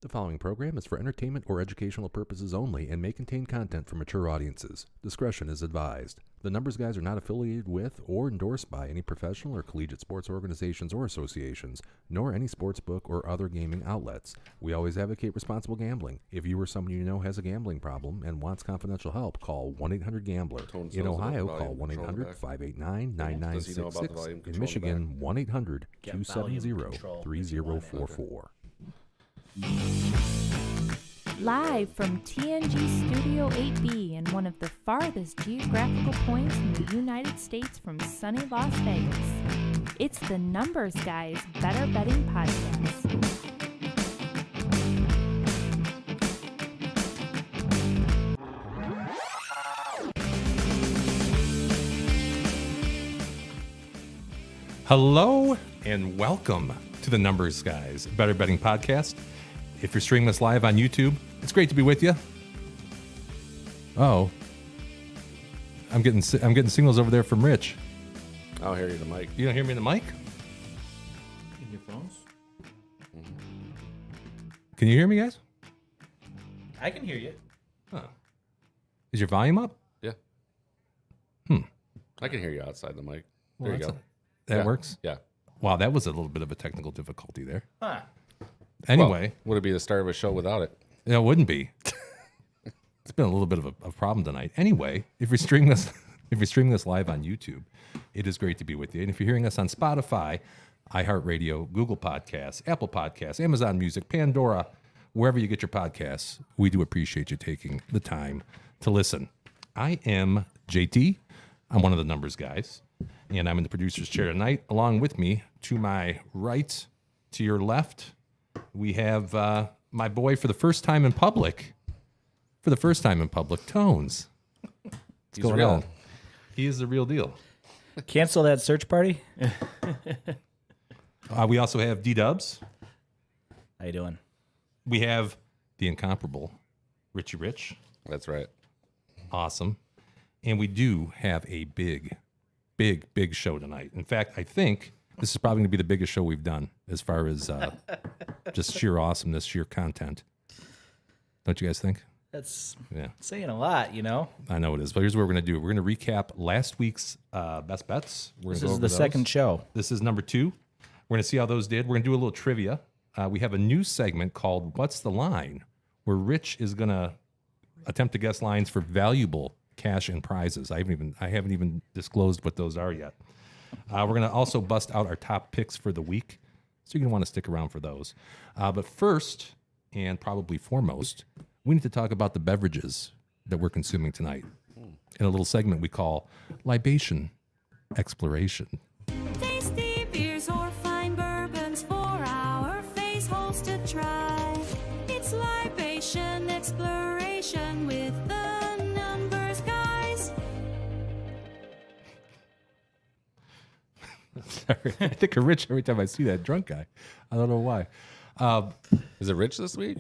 The following program is for entertainment or educational purposes only and may contain content for mature audiences. Discretion is advised. The Numbers Guys are not affiliated with or endorsed by any professional or collegiate sports organizations or associations, nor any sports book or other gaming outlets. We always advocate responsible gambling. If you or someone you know has a gambling problem and wants confidential help, call 1-800-GAMBLER. In Ohio, call 1-800-589-9966. In Michigan, 1-800-270-3044. Live from TNG Studio 8B in one of the farthest geographical points in the United States from sunny Las Vegas, it's the Numbers Guys Better Betting Podcast. Hello and welcome to the Numbers Guys Better Betting Podcast. If you're streaming us live on YouTube, it's great to be with you. Oh, I'm getting signals over there from Rich. I'll hear you in the mic. You don't hear me in the mic? In your phones? Can you hear me, guys? I can hear you. Huh. Is your volume up? Yeah. I can hear you outside the mic. Well, There you go. That Yeah. works? Yeah. Wow, that was a little bit of a technical difficulty there. Huh. Anyway, Well, would it be the start of a show without it? it wouldn't be. It's been a little bit of a problem tonight. Anyway, if you're streaming this live on YouTube, it is great to be with you. And if you're hearing us on Spotify, iHeartRadio, Google Podcasts, Apple Podcasts, Amazon Music, Pandora, wherever you get your podcasts, we do appreciate you taking the time to listen. I am JT. I'm one of the Numbers Guys, and I'm in the producer's chair tonight. Along with me, to my right, to your left, we have my boy for the first time in public. Tones. What's going real. on? He is the real deal. Cancel that search party. We also have D-Dubs. How you doing? We have the incomparable Richie Rich. That's right. Awesome. And we do have a big show tonight. In fact, I think this is probably going to be the biggest show we've done as far as just sheer awesomeness, sheer content. Don't you guys think? That's Yeah. saying a lot, you know. I know it is, but here's what we're going to do. We're going to recap last week's best bets. This is the second show. This is number 2. We're going to see how those did. We're going to do a little trivia. We have a new segment called What's the Line, where Rich is going to attempt to guess lines for valuable cash and prizes. I haven't even disclosed what those are yet. We're going to also bust out our top picks for the week, so you're going to want to stick around for those. But first, and probably foremost, we need to talk about the beverages that we're consuming tonight in a little segment we call Libation Exploration. Tasty beers or fine bourbons for our face holes to try. It's libation exploration with the Numbers Guys. Sorry, I think of Rich every time I see that drunk guy. I don't know why. Is it Rich this week?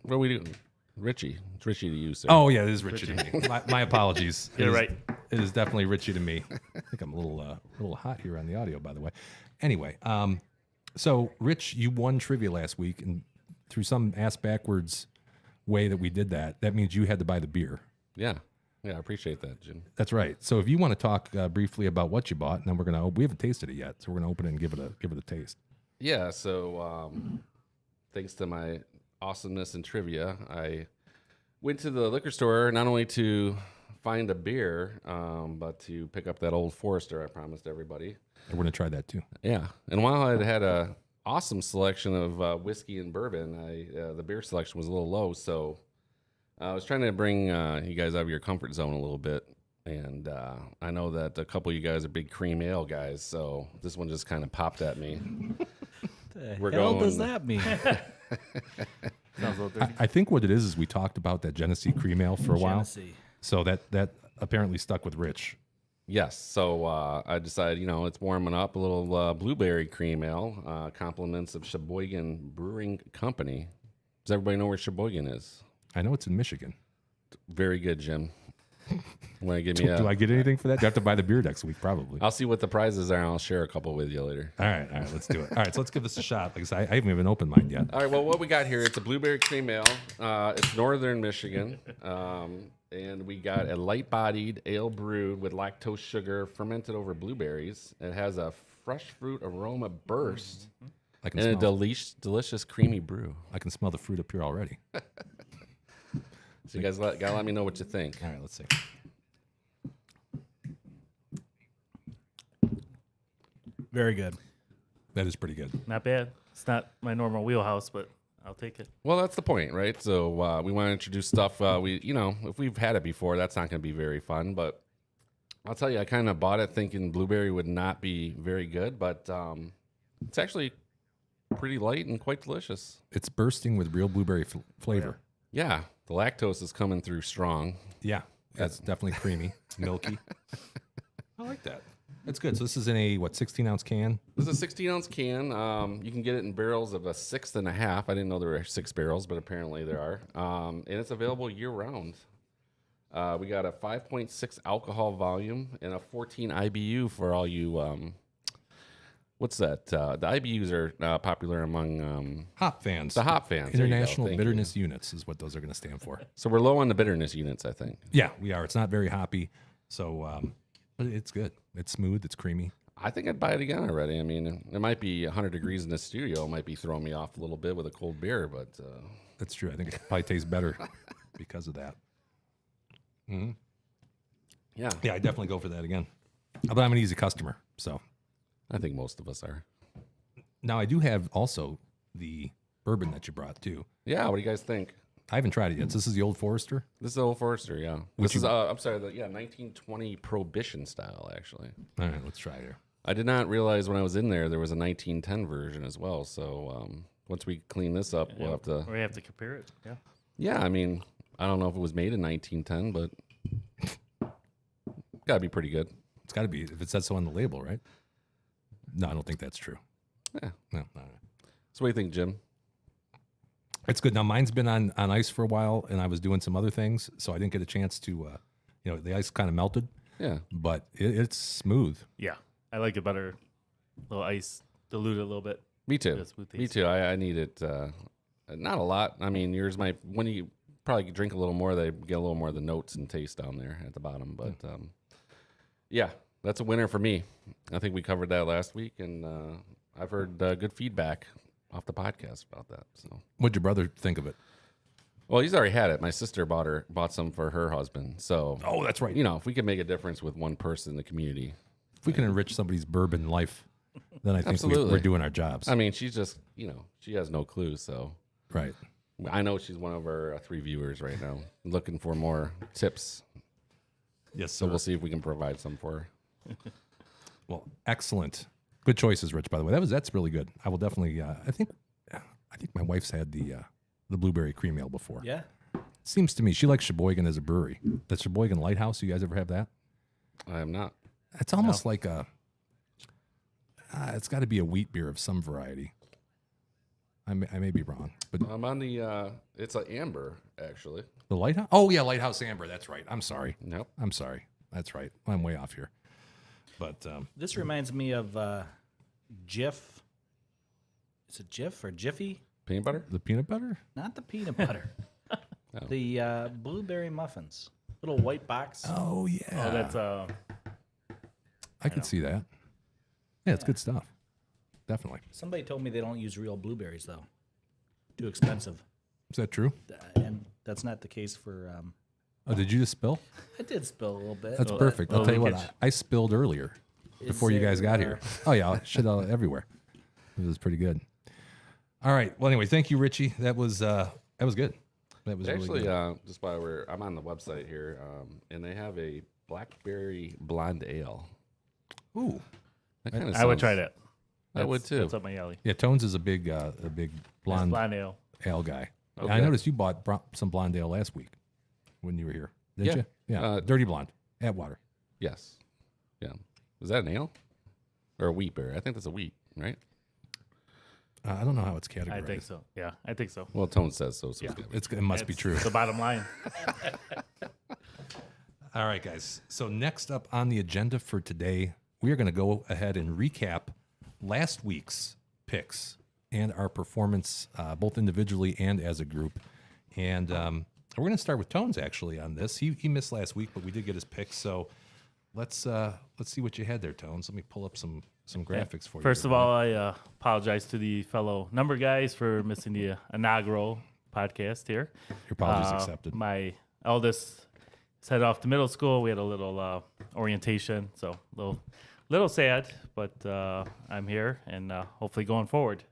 What are we doing? Richie. It's Richie to you, sir. Oh, yeah, it is Richie to me. My apologies. You're right. It is definitely Richie to me. I think I'm a little hot here on the audio, by the way. Anyway, so Rich, you won trivia last week, and through some ass backwards way that we did that, that means you had to buy the beer. Yeah. Yeah, I appreciate that, Jim. That's right. So if you want to talk briefly about what you bought, and then we haven't tasted it yet, so we're gonna open it and give it a taste. Yeah, so thanks to my awesomeness in trivia, I went to the liquor store not only to find a beer, but to pick up that Old Forester I promised everybody. And we're gonna try that too. Yeah, and while I had a awesome selection of whiskey and bourbon, the beer selection was a little low, so I was trying to bring you guys out of your comfort zone a little bit. And I know that a couple of you guys are big cream ale guys, so this one just kind of popped at me. The hell does that mean? I think what it is we talked about that Genesee cream ale for a while, Genesee. so that apparently stuck with Rich. Yes, so I decided, it's warming up. A little blueberry cream ale, compliments of Sheboygan Brewing Company. Does everybody know where Sheboygan is? I know it's in Michigan. Very good, Jim. Want to give me Do I get anything for that? Do I have to buy the beer next week? Probably. I'll see what the prizes are, and I'll share a couple with you later. All right, let's do it. All right, so let's give this a shot. Like I said, I haven't even opened mine yet. All right, well, what we got here, it's a blueberry cream ale. It's northern Michigan. And we got a light-bodied ale brewed with lactose sugar fermented over blueberries. It has a fresh fruit aroma burst I can and a smell. delicious creamy brew. I can smell the fruit up here already. So you guys gotta let me know what you think. All right, let's see. Very good. That is pretty good. Not bad. It's not my normal wheelhouse, but I'll take it. Well, that's the point, right? So we want to introduce stuff. If we've had it before, that's not going to be very fun. But I'll tell you, I kind of bought it thinking blueberry would not be very good, but it's actually pretty light and quite delicious. It's bursting with real blueberry flavor. Yeah, the lactose is coming through strong. Yeah, that's definitely creamy, milky. I like that. That's good. So this is in a 16-ounce can. This is a 16-ounce can. You can get it in barrels of a 6.5. I didn't know there were 6 barrels, but apparently there are. And it's available year-round. We got a 5.6 alcohol volume and a 14 IBU for all you. What's that? The IBUs are popular among Hop fans. the hop fans. There you go. International Thank Bitterness Units is what those are going to stand for. So we're low on the bitterness units, I think. Yeah, we are. It's not very hoppy, so but it's good. It's smooth. It's creamy. I think I'd buy it again already. I mean, it might be 100 degrees in the studio. It might be throwing me off a little bit with a cold beer, but That's true. I think it probably tastes better because of that. yeah, Yeah, I definitely go for that again. But I'm an easy customer, so. I think most of us are. Now I do have also the bourbon that you brought too. Yeah, what do you guys think? I haven't tried it yet. So this is the Old Forester. This is Old Forester, yeah. This is, I'm sorry, 1920 Prohibition style, actually. All right, let's try it here. I did not realize when I was in there was a 1910 version as well. So once we clean this up, we'll have to. We have to compare it. Yeah. Yeah, I mean, I don't know if it was made in 1910, but gotta be pretty good. It's got to be if it says so on the label, right? No, I don't think that's true. Yeah. No. So what do you think, Jim? It's good. Now mine's been on ice for a while, and I was doing some other things, so I didn't get a chance to. The ice kind of melted, Yeah. but it's smooth. Yeah. I like it better. A little ice, dilute it a little bit. Me too. Yes, with Me these. too. I need it. Not a lot. I mean, yours might. When you probably drink a little more, they get a little more of the notes and taste down there at the bottom. But yeah, that's a winner for me. I think we covered that last week, and I've heard good feedback off the podcast about that. So, What'd your brother think of it? well, he's already had it. My sister bought some for her husband. So, Oh, that's right. if we can make a difference with one person in the community, If we can enrich somebody's bourbon life, then I think Absolutely. we're doing our jobs. I mean, she's just she has no clue. So, Right. I know she's one of our 3 viewers right now, looking for more tips. Yes, So sir. we'll see if we can provide some for her. Well, excellent. Good choices, Rich. By the way, that's really good. I will definitely. I think my wife's had the blueberry cream ale before. Yeah. Seems to me she likes Sheboygan as a brewery. The Sheboygan Lighthouse. You guys ever have that? I am not. It's almost like a. It's got to be a wheat beer of some variety. I may be wrong, but I'm on the. It's an amber, actually. the Lighthouse. Oh yeah, Lighthouse Amber. That's right. I'm sorry. Nope. I'm sorry. That's right. I'm way off here. But This reminds me of Jif. Is it Jif or Jiffy? Peanut butter? the peanut butter. Not the peanut butter. The blueberry muffins. Little white box. Oh yeah. Oh, that's I could see that. Yeah, it's good stuff. Definitely. Somebody told me they don't use real blueberries though. Too expensive. Is that true? And that's not the case for. Oh, did you just spill? I did spill a little bit. That's perfect. I'll oh, tell you what, leakage. I spilled earlier before you guys got here. Oh yeah, shit all everywhere. It was pretty good. All right. Well, anyway, thank you, Richie. That was good. That was Actually, really good. just while I'm on the website here, and they have a blackberry blonde ale. Ooh, That kind of I would try that. I would too. That's up my alley. yeah. Tones is a big blonde Blonde ale. ale guy. Okay. I noticed you bought some blonde ale last week when you were here, didn't Yeah. you? Yeah, dirty blonde, Atwater. Yes. Yeah. Is that an ale or a wheat beer? I think that's a wheat, right? I don't know how it's categorized. I think so. Yeah, I think so. Well, Tone says so. So Yeah. it's gotta be. It must be That's true. The bottom line. All right, guys. So next up on the agenda for today, we are going to go ahead and recap last week's picks and our performance, both individually and as a group. And we're going to start with Tones actually on this. He missed last week, but we did get his picks. So let's see what you had there, Tones. Let me pull up some graphics for you. First of all, I apologize to the fellow number guys for missing the inaugural podcast here. Your apologies accepted. My eldest is headed off to middle school. We had a little orientation, so a little sad, but I'm here and hopefully going forward.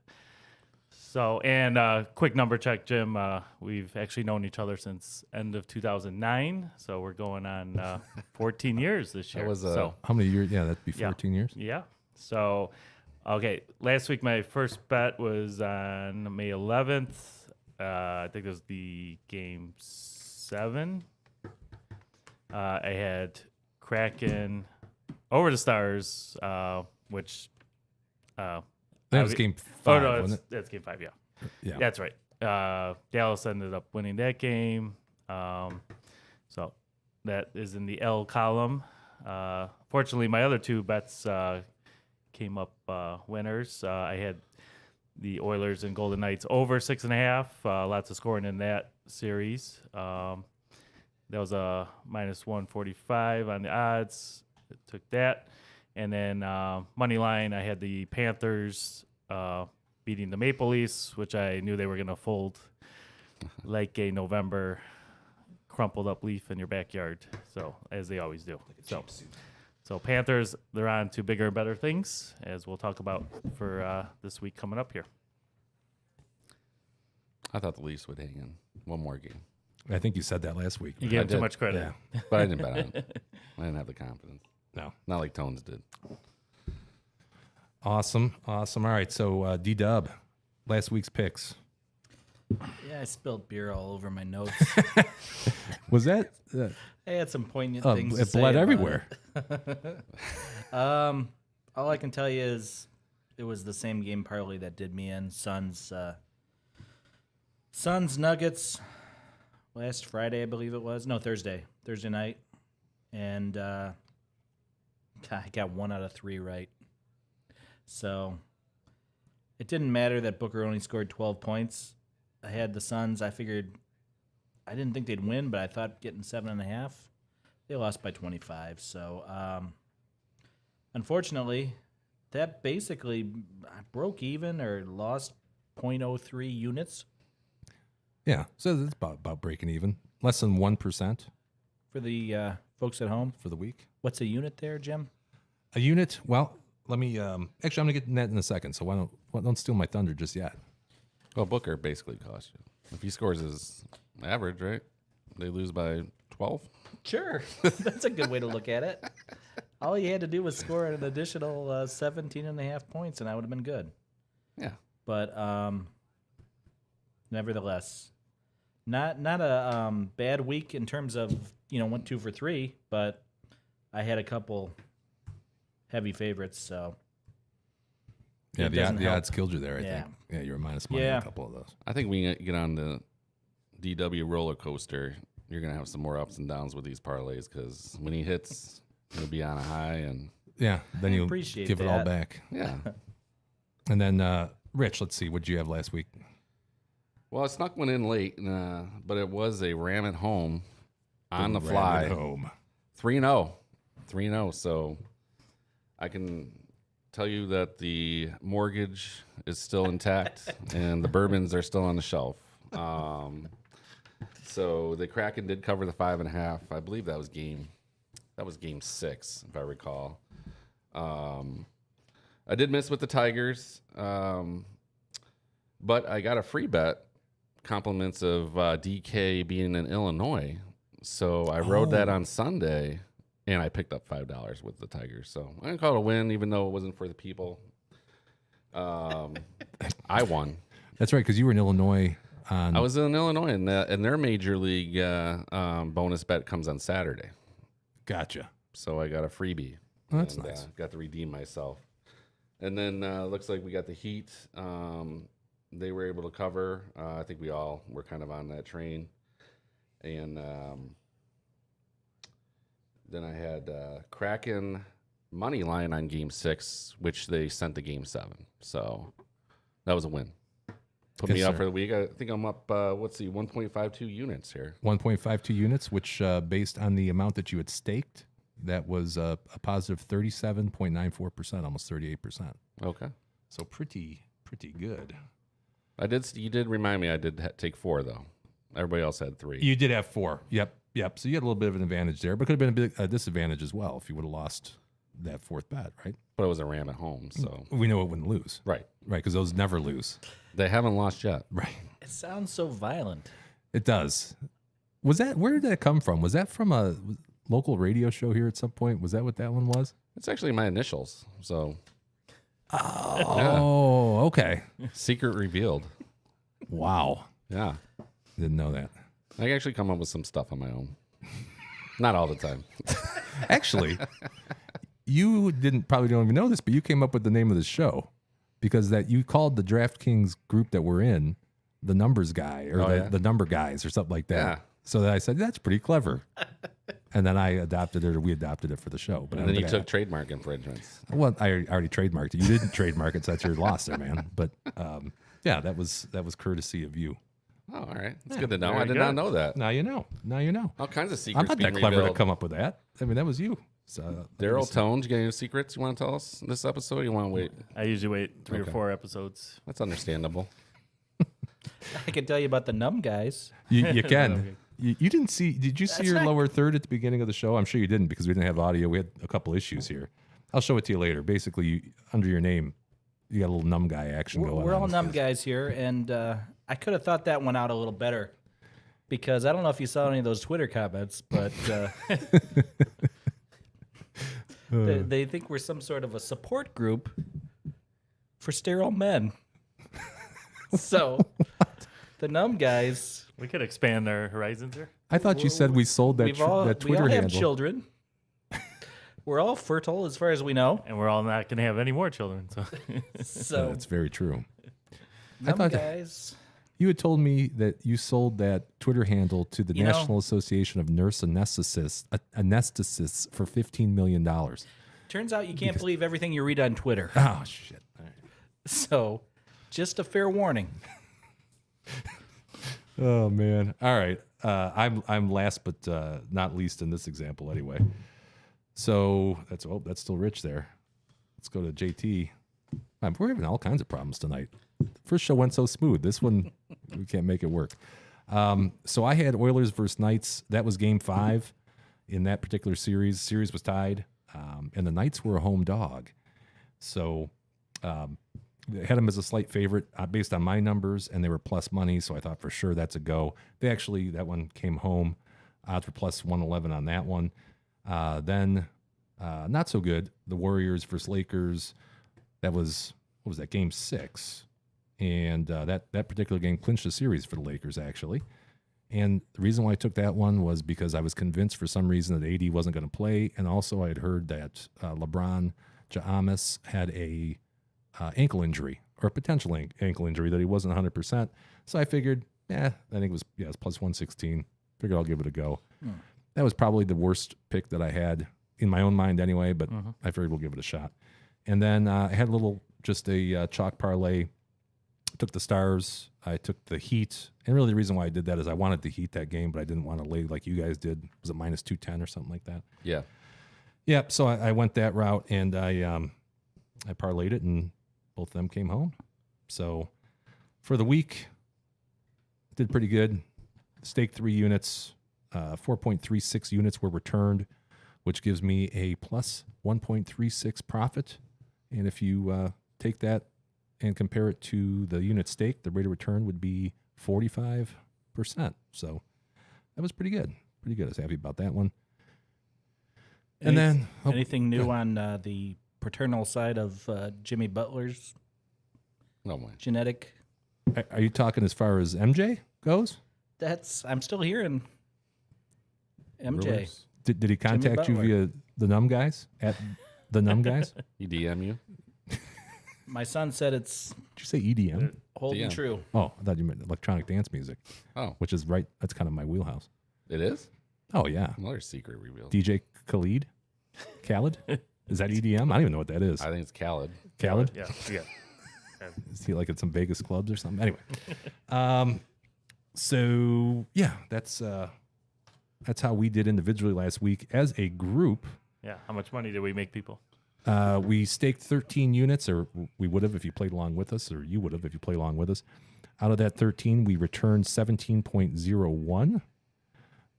So, and quick number check, Jim. We've actually known each other since end of 2009, so we're going on 14 years this year. That was so, How many years? Yeah, that'd be Yeah. 14 years. yeah. So, okay. Last week, my first bet was on May 11th. I think it was the game 7. I had Kraken over the Stars, which. That was game 5, Oh no, wasn't it? that's game 5. Yeah, Yeah. that's right. Dallas ended up winning that game, so that is in the L column. Fortunately, my other 2 bets came up winners. I had the Oilers and Golden Knights over 6.5. Lots of scoring in that series. That was a minus 145 on the odds. Took that. And then money line, I had the Panthers beating the Maple Leafs, which I knew they were going to fold like a November crumpled up leaf in your backyard. So as they always do. So Panthers, they're on to bigger and better things, as we'll talk about for this week coming up here. I thought the Leafs would hang in one more game, I think you said that last week. You gave them too did. much credit. Yeah. but I didn't bet on it. I didn't have the confidence. No. Not like Tones did. Awesome. All right. So D-Dub, last week's picks. Yeah, I spilled beer all over my notes. Was that? I had some poignant Oh, things to it say bled about everywhere. it. All I can tell you is it was the same game parlay that did me in. Suns Nuggets last Friday, I believe it was. No, Thursday night. And I got 1 out of 3 right. So it didn't matter that Booker only scored 12 points. I had the Suns. I figured I didn't think they'd win, but I thought getting 7.5. They lost by 25. So unfortunately, that basically broke even or lost 0.03 units Yeah. So that's about breaking even. Less than 1% for the folks at home. for the week. What's a unit there, Jim? A unit. Well, let me. Actually, I'm gonna get to that in a second. So why don't steal my thunder just yet? Well, Booker basically cost you. If he scores his average, right? They lose by 12. Sure. That's a good way to look at it. All he had to do was score an additional 17.5 points, and I would have been good. Yeah. But nevertheless, not a bad week in terms of, went 2 for 3, but I had a couple heavy favorites, so. Yeah, It doesn't the help. odds killed you there. I Yeah. think. Yeah, you were minus money on Yeah. a couple of those. I think we get on the DW roller coaster. You're going to have some more ups and downs with these parlays because when he hits, he'll be on a high. And Yeah. Then you appreciate give it all that. back. yeah. And then Rich, let's see. What did you have last week? Well, I snuck one in late, but it was a ram at home on the Ram fly. it home. 3-0. 3-0. So I can tell you that the mortgage is still intact and the bourbons are still on the shelf. So the Kraken did cover the 5.5. I believe that was game 6, if I recall. I did miss with the Tigers, but I got a free bet, compliments of DK being in Illinois. So I rode that on Sunday, and I picked up $5 with the Tigers. So I didn't call it a win, even though it wasn't for the people. I won. That's right, because you were in Illinois on. I was in Illinois, and their major league bonus bet comes on Saturday. Gotcha. So I got a freebie. Oh, that's and, nice. Got to redeem myself. And then looks like we got the Heat. They were able to cover. I think we all were kind of on that train. And Then I had Kraken money line on Game 6, which they sent to Game 7. So that was a win. Put Yes, me up sir. for the week. I think I'm up, 1.52 units here. 1.52 units, which based on the amount that you had staked, that was a positive 37.94%, almost 38%. Okay. So pretty good. You did remind me I did take 4, though. Everybody else had 3. You did have 4. Yep. So you had a little bit of an advantage there, but could have been a disadvantage as well if you would have lost that 4th bet, right? But it was a Ram at home, so. We know it wouldn't lose. Right. Right, because those never lose. They haven't lost yet. Right. It sounds so violent. It does. Where did that come from? Was that from a local radio show here at some point? Was that what that one was? It's actually my initials, so. Oh, okay. Secret revealed. Wow. Yeah. Didn't know that. I can actually come up with some stuff on my own. Not all the time. Actually, you probably don't even know this, but you came up with the name of the show because that you called the DraftKings group that we're in the Numbers Guy or the Number Guys or something like that. Yeah. So then I said, that's pretty clever. And then we adopted it for the show. But And then you took trademark infringements. Well, I already trademarked it. You didn't trademark it, so that's your loss there, man. But yeah, that was courtesy of you. Oh, all right. It's good to know. very I did good. not know that. Now you know. All kinds of I'm secrets not being that clever revealed. to come up with that. I mean, that was you. So, Daryl Tones, you got any secrets you want to tell us this episode? Or you want to wait? I usually wait 3 Okay. or 4 episodes. That's understandable. I can tell you about the numb guys. You can. You didn't see? Did you see That's your right. lower third at the beginning of the show? I'm sure you didn't because we didn't have audio. We had a couple issues here. I'll show it to you later. Basically, under your name, you got a little numb guy action going on. We're all numb guys here, and I could have thought that one out a little better because I don't know if you saw any of those Twitter comments, but they think we're some sort of a support group for sterile men. So the numb guys, We could expand our horizons here. I thought you said we sold that, we all that Twitter have handle. children. We're all fertile as far as we know. And we're all not going to have any more children. So So That's very true. numb thought- guys. You had told me that you sold that Twitter handle to the You know- National Association of Nurse Anesthetists for $15 million. Turns out you can't believe everything you read on Twitter. Oh, shit. All right. So just a fair warning. Oh man! All right, I'm last but not least in this example anyway. So that's still Rich there. Let's go to JT. We're having all kinds of problems tonight. The first show went so smooth. This one we can't make it work. So I had Oilers versus Knights. That was Game 5 in that particular series. The series was tied, and the Knights were a home dog. So. They had them as a slight favorite based on my numbers, and they were plus money, so I thought for sure that's a go. That one came home. Odds were plus 111 on that one. Then, not so good. The Warriors versus Lakers. That was, what was that, Game 6. And that particular game clinched the series for the Lakers, actually. And the reason why I took that one was because I was convinced for some reason that AD wasn't going to play, and also I had heard that LeBron James had a ankle injury or a potential ankle injury that he wasn't 100%. So I figured, I think it was plus 116. Figured I'll give it a go. That was probably the worst pick that I had in my own mind anyway, but I figured we'll give it a shot. And then I had just a chalk parlay. Took the Stars. I took the Heat. And really the reason why I did that is I wanted the Heat that game, but I didn't want to lay like you guys did. Was it minus 210 or something like that? Yeah. Yep. So I went that route and I parlayed it and both of them came home. So for the week, did pretty good. Staked 3 units, 4.36 units were returned, which gives me a plus 1.36 profit. And if you take that and compare it to the unit stake, the rate of return would be 45%. So that was pretty good. Pretty good. I was happy about that one. And then Anything new on the paternal side of Jimmy Butler's Oh my. genetic? are you talking as far as MJ goes? I'm still hearing MJ. Rumors? Did he contact you Butler. via the Numb Guys at the Numb Guys? He DM you? My son said it's Did you say EDM? holding DM. true. Oh, I thought you meant electronic dance music, Oh, which is right. That's kind of my wheelhouse. it is? Oh, yeah. Another secret reveal. DJ Khalid? Khaled? Is that EDM? I don't even know what that is. I think it's Khaled. Khaled? Yeah. Is he like at some Vegas clubs or something? Anyway. So, yeah, that's how we did individually last week. As a group, Yeah. How much money did we make people? we staked 13 units, or we would have if you played along with us, or you would have if you played along with us. Out of that 13, we returned 17.01,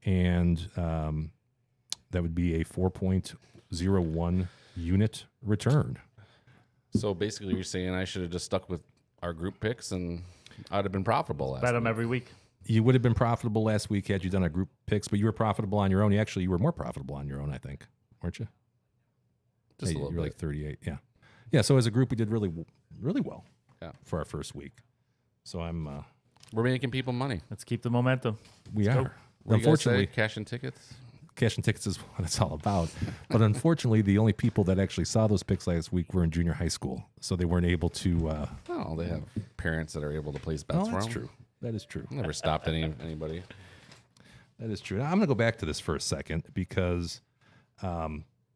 and that would be a 4.01 unit return. So basically, you're saying I should have just stuck with our group picks and I'd have been profitable last Bet them week. every week. You would have been profitable last week had you done a group picks, but you were profitable on your own. You were more profitable on your own, I think, weren't you? Just Yeah, a little you were bit. like 38. Yeah. Yeah. So as a group, we did really well for our first week. So We're making people money. Let's keep the momentum. we Let's are. go. What do you guys say? Unfortunately, Cash and tickets. cash and tickets is what it's all about. But unfortunately, the only people that actually saw those picks last week were in junior high school. So they weren't able to. Oh, they have parents that are able to place bets Oh, for that's them. true. That is true. Never stopped anybody. That is true. Now, I'm going to go back to this for a second because I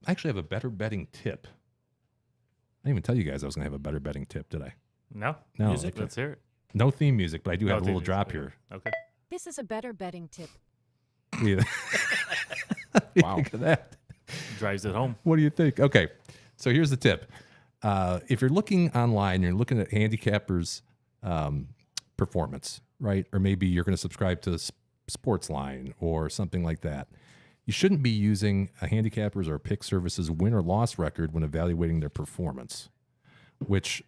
actually have a better betting tip. I didn't even tell you guys I was going to have a better betting tip, did I? No? No. Music? Okay. Let's hear it. No theme music, but I do No have a theme little music. drop Okay. here. Okay. This is a better betting tip. What do you Wow. think of that? Drives it home. What do you think? Okay, so here's the tip. If you're looking online, you're looking at handicappers' performance, right? Or maybe you're going to subscribe to Sportsline or something like that. You shouldn't be using a handicappers or pick services win or loss record when evaluating their performance, which,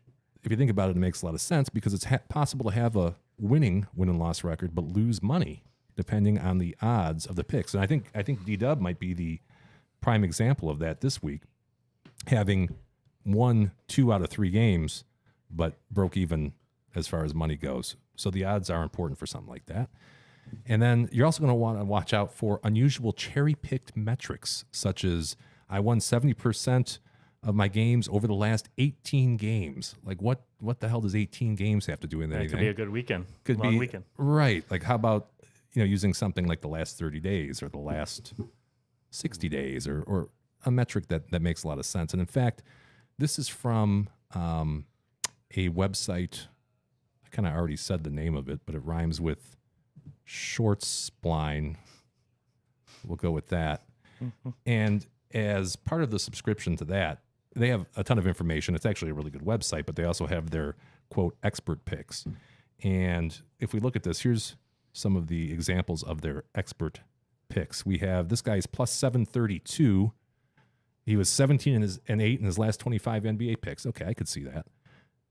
if you think about it, it makes a lot of sense because it's possible to have a winning win and loss record but lose money depending on the odds of the picks. And I think D-Dub might be the prime example of that this week, having won 2 out of 3 games but broke even as far as money goes. So the odds are important for something like that. And then you're also going to want to watch out for unusual cherry-picked metrics, such as I won 70% of my games over the last 18 games. Like what the hell does 18 games have to do with That anything? could be a good weekend. Could Long be weekend. right. Like how about using something like the last 30 days or the last 60 days or a metric that makes a lot of sense. And in fact, this is from a website. I kind of already said the name of it, but it rhymes with Shortspline. We'll go with that. And as part of the subscription to that, they have a ton of information. It's actually a really good website, but they also have their, quote, expert picks. And if we look at this, here's some of the examples of their expert picks. We have this guy's plus 732. He was 17 and 8 in his last 25 NBA picks. Okay, I could see that.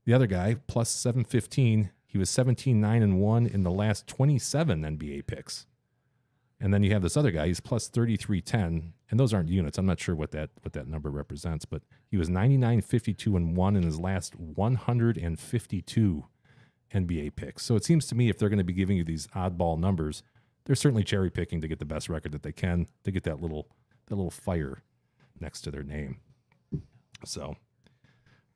The other guy, plus 715, he was 17, 9, and 1 in the last 27 NBA picks. And then you have this other guy, he's plus 3310, and those aren't units. I'm not sure what that number represents, but he was 99, 52, and 1 in his last 152 NBA picks. So it seems to me if they're going to be giving you these oddball numbers, they're certainly cherry picking to get the best record that they can, to get that little fire next to their name. So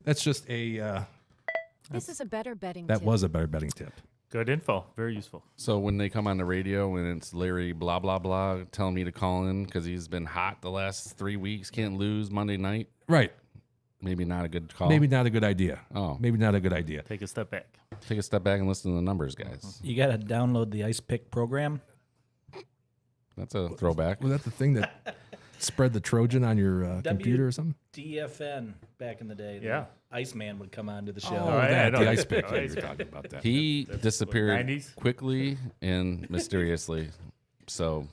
that's just This is a better betting that tip. was a better betting tip. Good info. Very useful. So when they come on the radio and it's Larry blah blah blah telling me to call in because he's been hot the last 3 weeks, can't lose Monday night. Right. Maybe not a good call. Maybe not a good idea. Oh, Maybe not a good idea. Take a step back. take a step back and listen to the numbers, guys. You got to download the Ice Pick program. That's a throwback. Was that the thing that spread the Trojan on your computer or something? DFN back in the day. The Yeah. Iceman would come onto the show. Oh, yeah, I that, know. the ice pick. Oh, Yeah, ice you're pick. talking about that. He disappeared 90s? quickly and mysteriously. So,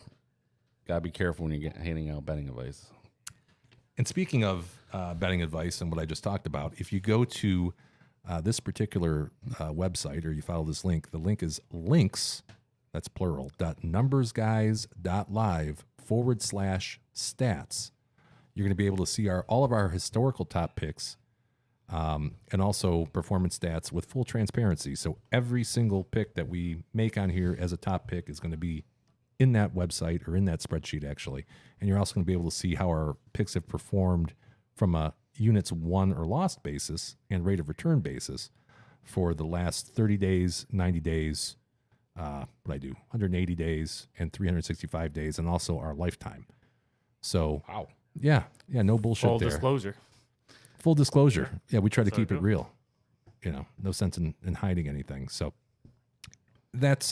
gotta be careful when you're handing out betting advice. And speaking of betting advice and what I just talked about, if you go to this particular website or you follow this link, the link is links, that's plural, .numbersguys.live/stats. You're going to be able to see all of our historical top picks and also performance stats with full transparency. So every single pick that we make on here as a top pick is going to be in that website or in that spreadsheet, actually. And you're also going to be able to see how our picks have performed from a units won or lost basis and rate of return basis for the last 30 days, 90 days, what I do, 180 days and 365 days, and also our lifetime. So, Wow. yeah, no bullshit Full there. disclosure. Full disclosure. Yeah, we try to So keep it cool. real. No sense in hiding anything. So that's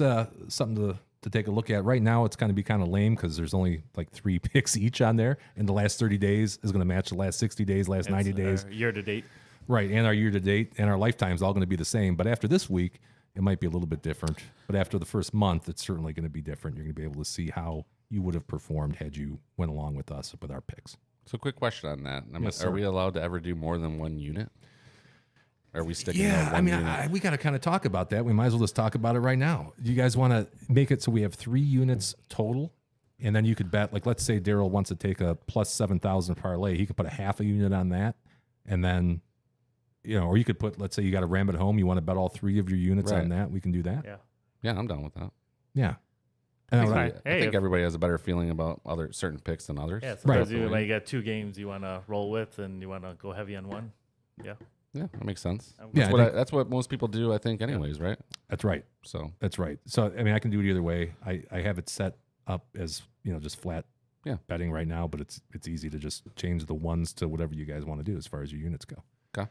something to take a look at. Right now, it's going to be kind of lame because there's only like 3 picks each on there, and the last 30 days is going to match the last 60 days, last 90 days. Year to date. Right, and our year to date and our lifetime is all going to be the same. But after this week, it might be a little bit different. But after the first month, it's certainly going to be different. You're going to be able to see how you would have performed had you went along with us with our picks. So, quick question on that. Yes, Are sir. we allowed to ever do more than one unit? Are we sticking to Yeah, one I mean, unit? we got to kind of talk about that. We might as well just talk about it right now. Do you guys want to make it so we have 3 units total? And then you could bet, like, let's say Daryl wants to take a plus 7,000 parlay. He could put a half a unit on that. And then, or you could put, let's say you got a Ram at home. You want to bet all 3 of your units on Right. that. We can do that. Yeah. Yeah, I'm done with that. Yeah. And It's I- fine. I Hey, think if- everybody has a better feeling about other certain picks than others. Yeah, Right. sometimes you got 2 games you want to roll with and you want to go heavy on one. Yeah. Yeah, that makes sense. I'm Yeah, good. I think- That's what most people do, I think, anyways, right? That's right. So, That's right. So, I mean, I can do it either way. I have it set up as, just flat betting right now, but it's easy to just change the ones to whatever you guys want to do as far as your units go. Okay.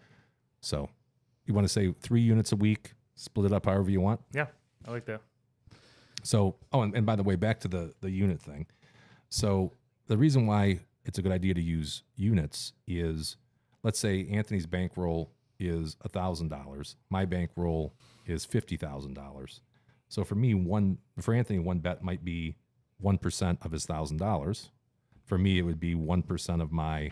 So you want to say 3 units a week, split it up however you want. Yeah, I like that. So, and by the way, back to the unit thing. So the reason why it's a good idea to use units is, let's say Anthony's bankroll is $1,000. My bankroll is $50,000. So for me, for Anthony, one bet might be 1% of his $1,000. For me, it would be 1% of my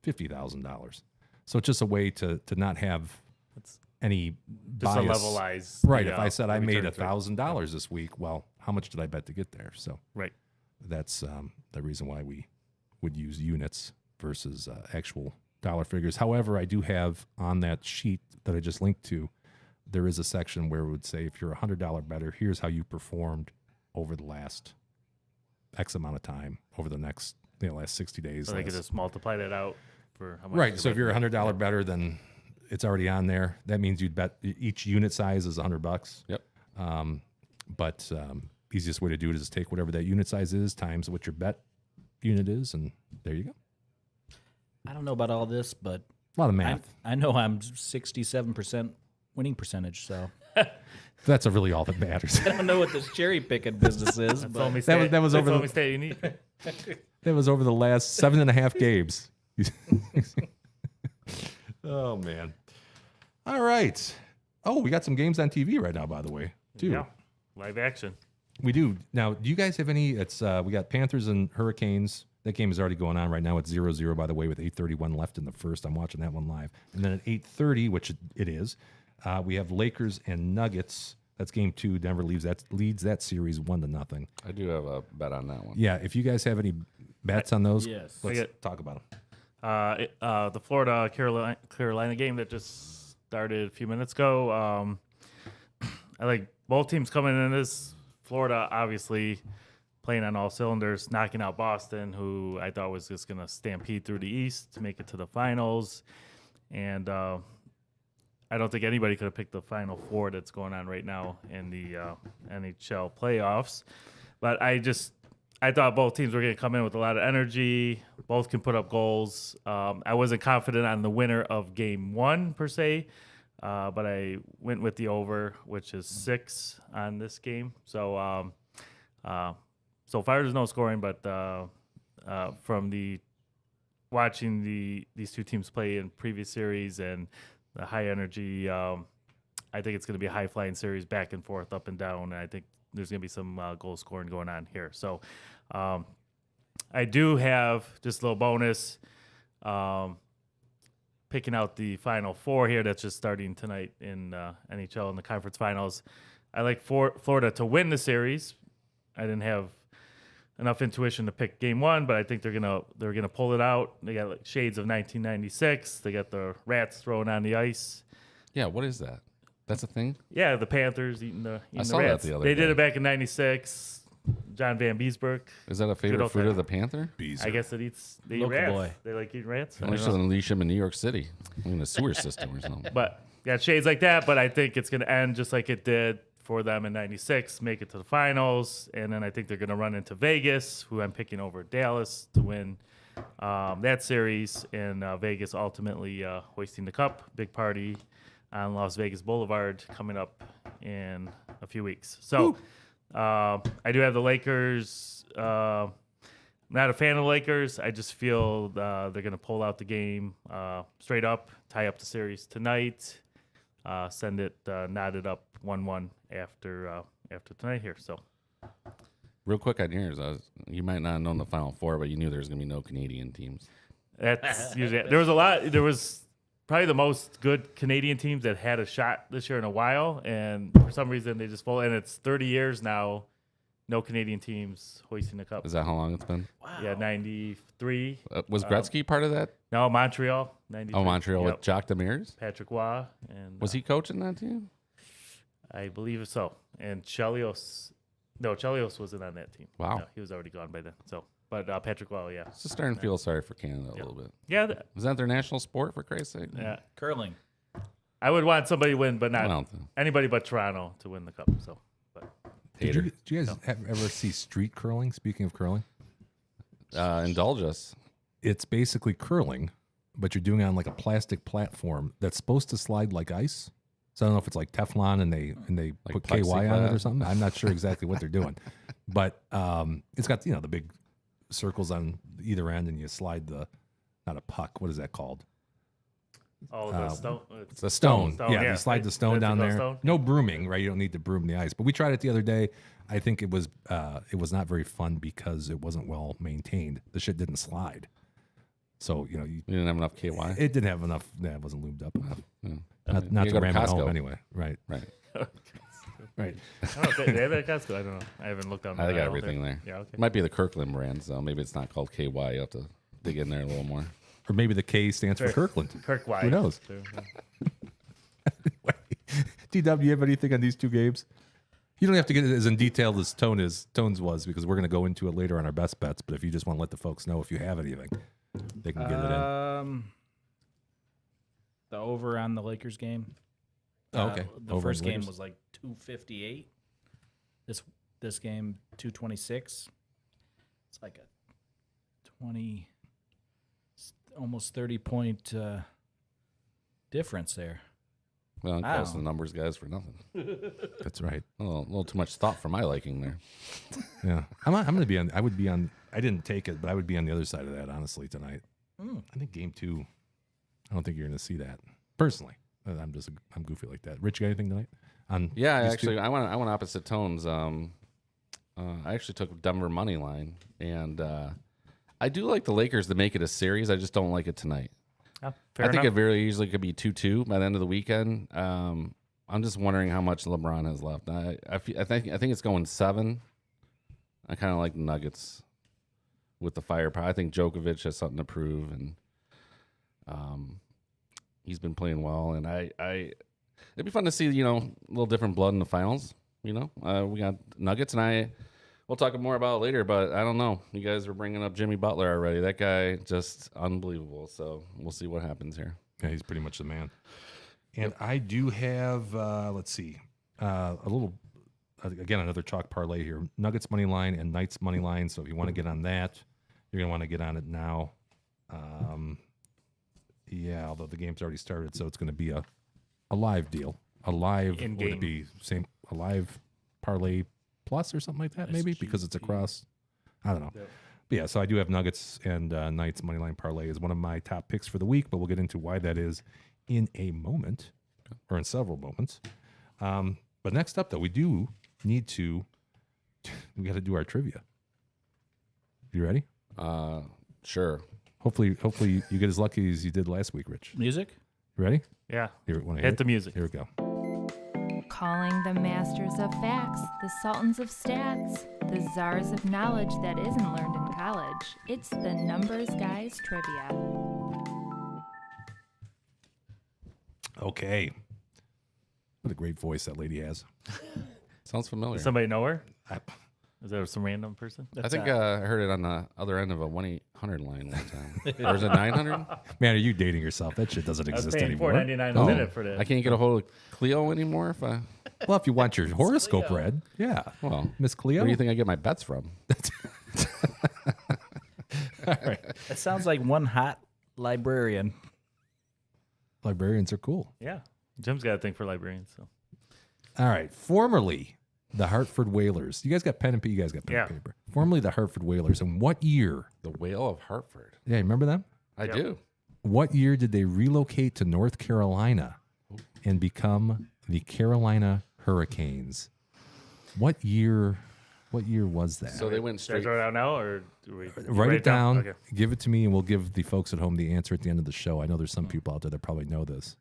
$50,000. So it's just a way to not have It's any just bias. a levelized. Right. the, If I said I made returns, right? $1,000 this week, well, how much did I bet to get there? So Right. that's the reason why we would use units versus actual dollar figures. However, I do have on that sheet that I just linked to, there is a section where it would say if you're a $100 better, here's how you performed over the last X amount of time, over the next last 60 days. So they could last- just multiply that out for how much. Right. you So if bet. you're $100 better, then it's already on there. That means you'd bet each unit size is $100. Yep. But easiest way to do it is just take whatever that unit size is times what your bet unit is, and there you go. I don't know about all this, but A lot of I, math. I know I'm 67% winning percentage, so That's really all that matters. I don't know what this cherry picking business is. That's But the only That was- stat- that was that's over the the- only stat you need. That was over the last 7.5 games. Oh man. All right. Oh, we got some games on TV right now, by the way, too. Yeah. Live action. We do. Now, do you guys have any? It's we got Panthers and Hurricanes. That game is already going on right now. It's 0-0, by the way, with 8:31 left in the first. I'm watching that one live. And then at 8:30, which it is, we have Lakers and Nuggets. That's game 2. Denver leads that series 1-0. I do have a bet on that one. Yeah. If you guys have any bets on those, Yes. let's I get- talk about them. The Florida Carolina game that just started a few minutes ago. I like both teams coming in this. Florida obviously playing on all cylinders, knocking out Boston, who I thought was just going to stampede through the East to make it to the finals. And I don't think anybody could have picked the Final Four that's going on right now in the NHL playoffs. But I thought both teams were going to come in with a lot of energy. Both can put up goals. I wasn't confident on the winner of game 1 per se, but I went with the over, which is 6 on this game. So so far there's no scoring, but from the watching these two teams play in previous series and the high energy, I think it's going to be a high flying series, back and forth, up and down. And I think there's going to be some goal scoring going on here. So I do have just a little bonus picking out the Final Four here that's just starting tonight in NHL in the conference finals. I like Florida to win the series. I didn't have enough intuition to pick game 1, but I think they're gonna pull it out. They got like shades of 1996. They got the rats thrown on the ice. Yeah, what is that? That's a thing? Yeah, the Panthers eating the saw that rats. the other They did day. it back in '96. John Van Beesbrook. Is that a favorite old food time. of the panther? I guess they eat Local rats. boy. They like eating rats. At least doesn't unleash him in New York City in the sewer system or something. But yeah, shades like that. But I think it's going to end just like it did for them in '96, make it to the finals, and then I think they're going to run into Vegas, who I'm picking over Dallas to win that series, and Vegas ultimately hoisting the cup. Big party on Las Vegas Boulevard coming up in a few weeks. So I do have the Lakers. Not a fan of the Lakers. I just feel they're going to pull out the game straight up, tie up the series tonight, send it knotted up 1-1 after tonight here. So, Real quick on yours, you might not have known the Final Four, but you knew there was going to be no Canadian teams. that's usually there was a lot. There was probably the most good Canadian teams that had a shot this year in a while, and for some reason they just fall. And it's 30 years now. No Canadian teams hoisting the cup. Is that how long it's been? Wow. Yeah, 93. Was Gretzky part of that? No, Montreal. 93. Oh, Montreal Yep. with Jacques Demers? Patrick Waugh. And Was he coaching that team? I believe so. And Chelios wasn't on that team. Wow. No, he was already gone by then. So, but Patrick Waugh, yeah. It's just starting to feel sorry for Canada a little bit. Yeah, Is that their national sport, for Christ's sake? yeah. Curling. I would want somebody to win, but not Well, anybody but Toronto to win the cup. So, but Hater. Did you guys ever see street curling? Speaking of curling, Indulge us. it's basically curling, but you're doing it on like a plastic platform that's supposed to slide like ice. So I don't know if it's like Teflon and they Like put KY on it or plexiglass? something. I'm not sure exactly what they're doing, but it's got the big circles on either end, and you slide not a puck. What is that called? the stone. It's a stone. Stone, Yeah, yeah. you slide the stone That's down a there. stone? No brooming, right? You don't need to broom the ice. But we tried it the other day. I think it was not very fun because it wasn't well maintained. The shit didn't slide. So You didn't have enough KY? it didn't have enough. Yeah, it wasn't lubed up enough. Yeah. Not You to go to ram it home Costco. anyway. Right. Right. Right. I don't know if they have that at Costco. I don't know. I haven't looked on. I got don't everything there. Yeah, okay. It might be the Kirkland brand, so maybe it's not called KY. You have to dig in there a little more. Or maybe the K stands for Sure. Kirkland. Kirk White. Who knows? too, yeah. DW, you have anything on these two games? You don't have to get as in detail as Tones was, because we're going to go into it later on our best bets. But if you just want to let the folks know if you have anything, they can get it in. The over on the Lakers game. Oh, okay. The Over first on the game Lakers. was like 258. This game 226. It's like a 20, almost 30-point difference there. Well, I'm Wow. close to the numbers, guys, for nothing. That's right. A little too much thought for my liking there. Yeah, I'm going to be on. I would be on. I didn't take it, but I would be on the other side of that honestly tonight. I think game 2. I don't think you're going to see that personally. I'm goofy like that. Rich, you got anything tonight? Yeah, these two? I went opposite tones. I actually took Denver money line, and I do like the Lakers to make it a series. I just don't like it tonight. Oh, I think it very easily could be 2-2 by the end of the weekend. I'm just wondering how much LeBron has left. I think it's going 7. I kind of like the Nuggets with the firepower. I think Djokovic has something to prove, and he's been playing well. And it'd be fun to see a little different blood in the finals. We got Nuggets, and we'll talk more about it later, but I don't know. You guys are bringing up Jimmy Butler already. That guy, just unbelievable. So we'll see what happens here. Yeah, he's pretty much the man. And I do have, let's see, a little, again, another chalk parlay here. Nuggets money line and Knights money line. So if you want to get on that, you're going to want to get on it now. Yeah, although the game's already started, so it's going to be a live deal. A live, In would it game. be a live parlay plus or something like that, maybe, because it's across. I don't know. Yep. But yeah, so I do have Nuggets and Knights moneyline parlay is one of my top picks for the week, but we'll get into why that is in a moment, or in several moments. But next up, though, we do need to, we got to do our trivia. You ready? Sure. Hopefully you get as lucky as you did last week, Rich. Music? You ready? Yeah. Here, wanna Hit it? the music. Here we go. Calling the masters of facts, the sultans of stats, the czars of knowledge that isn't learned in college. It's the Numbers Guys Trivia. Okay. What a great voice that lady has. Sounds familiar. Does somebody know her? Is that some random person? I think I heard it on the other end of a 1-800 line one time. Or is it 900? Man, are you dating yourself? That shit doesn't I was exist paying anymore. $4.99 a minute for that. I can't get a hold of Cleo anymore. Well, if you want your horoscope read, yeah. Well, Miss Cleo. where do you think I get my bets from? All right. That sounds like one hot librarian. Librarians are cool. Yeah. Jim's got a thing for librarians. So All right. Formerly, the Hartford Whalers. You guys got pen and paper? You guys got pen and paper. Formerly, the Hartford Whalers. And what year? The Whale of Hartford. Yeah, remember them? I do. What year did they relocate to North Carolina and become the Carolina Hurricanes? What year was that? So they went should I straight. throw it out now, or do we Write it down, Okay. give it to me, and we'll give the folks at home the answer at the end of the show. I know there's some people out there that probably know this.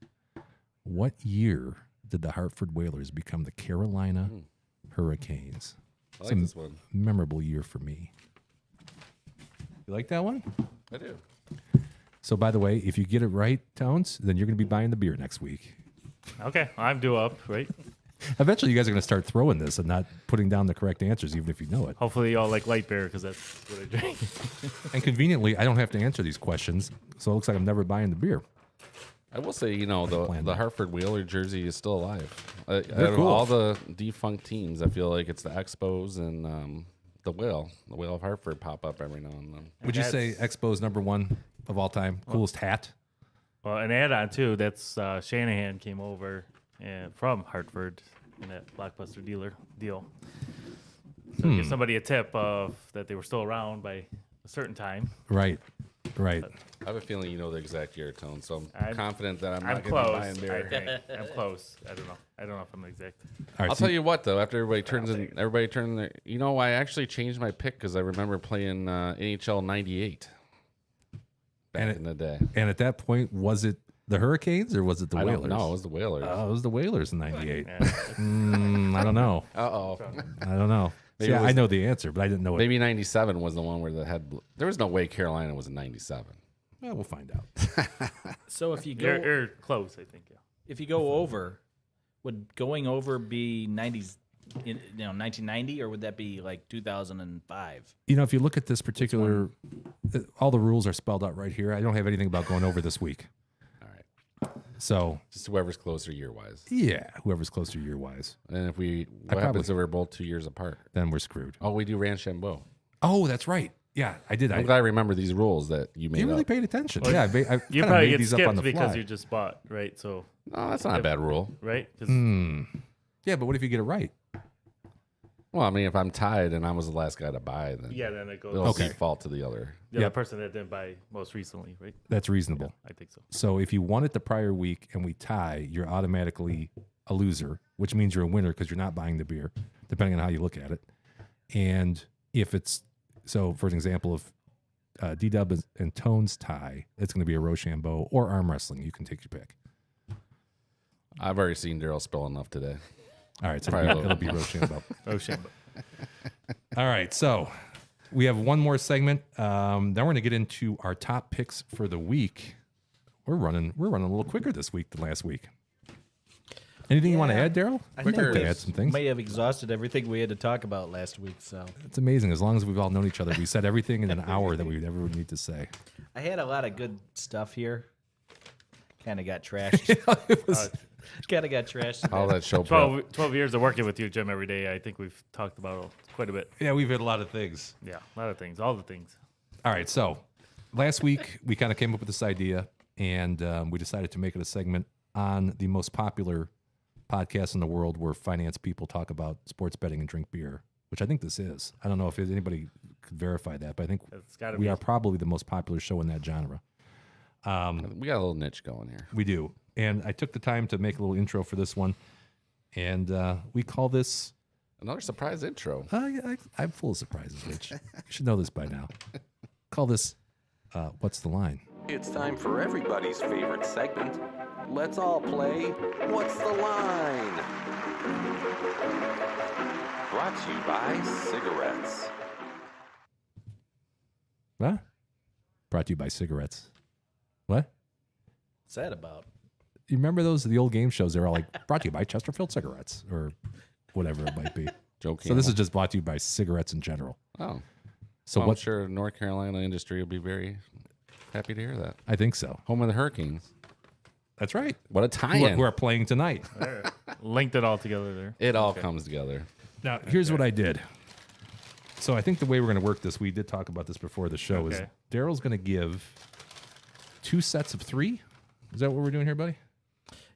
What year did the Hartford Whalers become the Carolina Hurricanes? I like this one. Memorable year for me. You like that one? I do. So, by the way, if you get it right, Tones, then you're going to be buying the beer next week. Okay, I'm due up, right? Eventually, you guys are going to start throwing this and not putting down the correct answers, even if you know it. Hopefully, y'all like light beer because that's what I drink. And conveniently, I don't have to answer these questions, so it looks like I'm never buying the beer. I will say, the Hartford Whaler jersey is still alive. Out They're of cool. all the defunct teams, I feel like it's the Expos and the Whale of Hartford pop up every now and then. Would you say Expo's number one of all time? Coolest hat? Well, an add-on too. That's Shanahan came over from Hartford in that Blockbuster deal. So give somebody a tip of that they were still around by a certain time. Right. I have a feeling you know the exact year, Tone, so I'm I'm- confident that I'm I'm not going to be close. buying I beer. think I'm close. I don't know. I don't know if I'm exact. All right, I'll tell you what, though. After everybody turns in, I actually changed my pick because I remember playing NHL '98 back in the day. And at that point, was it the Hurricanes or was it the I Whalers? don't know. It was the Whalers. Oh, it was the Whalers in '98. Yeah. I don't know. Uh-oh. I don't know. Maybe Yeah, it was- I know the answer, but I didn't know it. Maybe '97 was the one where there was no way Carolina was in '97. Well, we'll find out. So if you go You're close, I think. Yeah. if you go over, would going over be 90s, 1990, or would that be like 2005? You know, if you look at this particular, all the rules are spelled out right here. I don't have anything about going over this week. All right. So, Just whoever's closer year-wise. yeah, whoever's closer year-wise, And if what probably- happens if we're both 2 years apart? then we're screwed. Oh, we do Ranchambeau. Oh, that's right. Yeah, I did. I'm glad I remember these rules that you made You really up. paid attention. Well, Yeah, I You kinda probably made get these up on skipped the because fly. you just bought, right? So, No, that's not a bad rule. right? 'Cause- Yeah, but what if you get it right? Well, I mean, if I'm tied and I was the last guy to buy, then yeah, then it goes. it'll Okay. default to the other. The other Yep. person that didn't buy most recently, right? That's reasonable. I think so. So if you won it the prior week and we tie, you're automatically a loser, which means you're a winner because you're not buying the beer, depending on how you look at it. And if it's for an example, if D-Dub and Tones tie, it's going to be a Rochambeau or arm wrestling. You can take your pick. I've already seen Daryl spill enough today. All right, so Probably it'll be Rochambeau. Rochambeau. All right, so we have one more segment. Then we're going to get into our top picks for the week. We're running a little quicker this week than last week. Anything you want to add, Daryl? I We'd think like to we add some things. may have exhausted everything we had to talk about last week. So It's amazing. As long as we've all known each other, we said everything in an hour that we would ever need to say. I had a lot of good stuff here. Kind of got trashed. It was, Kind of got trashed. All that show prep. 12 years of working with you, Jim, every day. I think we've talked about quite a bit. yeah, we've had a lot of things. Yeah, a lot of things. All the things. All right, so last week we kind of came up with this idea, and we decided to make it a segment on the most popular podcast in the world where finance people talk about sports betting and drink beer, which I think this is. I don't know if anybody could verify that, but I think It's got to we be. are probably the most popular show in that genre. We got a little niche going here. We do. And I took the time to make a little intro for this one, and we call this... Another surprise intro. I'm full of surprises, Rich. You should know this by now. Call this What's the Line? It's time for everybody's favorite segment. Let's all play What's the Line? Brought to you by cigarettes. Huh? Brought to you by cigarettes. What? What's that about? You remember the old game shows? They're all like, brought to you by Chesterfield Cigarettes or whatever it might be. Joe So this Camel. is just brought to you by cigarettes in general. Oh. So Well, I'm what? sure North Carolina industry would be very happy to hear that. I think so. Home of the Hurricanes. That's right. What a tie-in. Who are playing tonight? There. Linked it all together there. It all comes together. Now, here's what I did. So I think the way we're going to work this, we did talk about this before the show, is Okay. Daryl's going to give 2 sets of 3. Is that what we're doing here, buddy?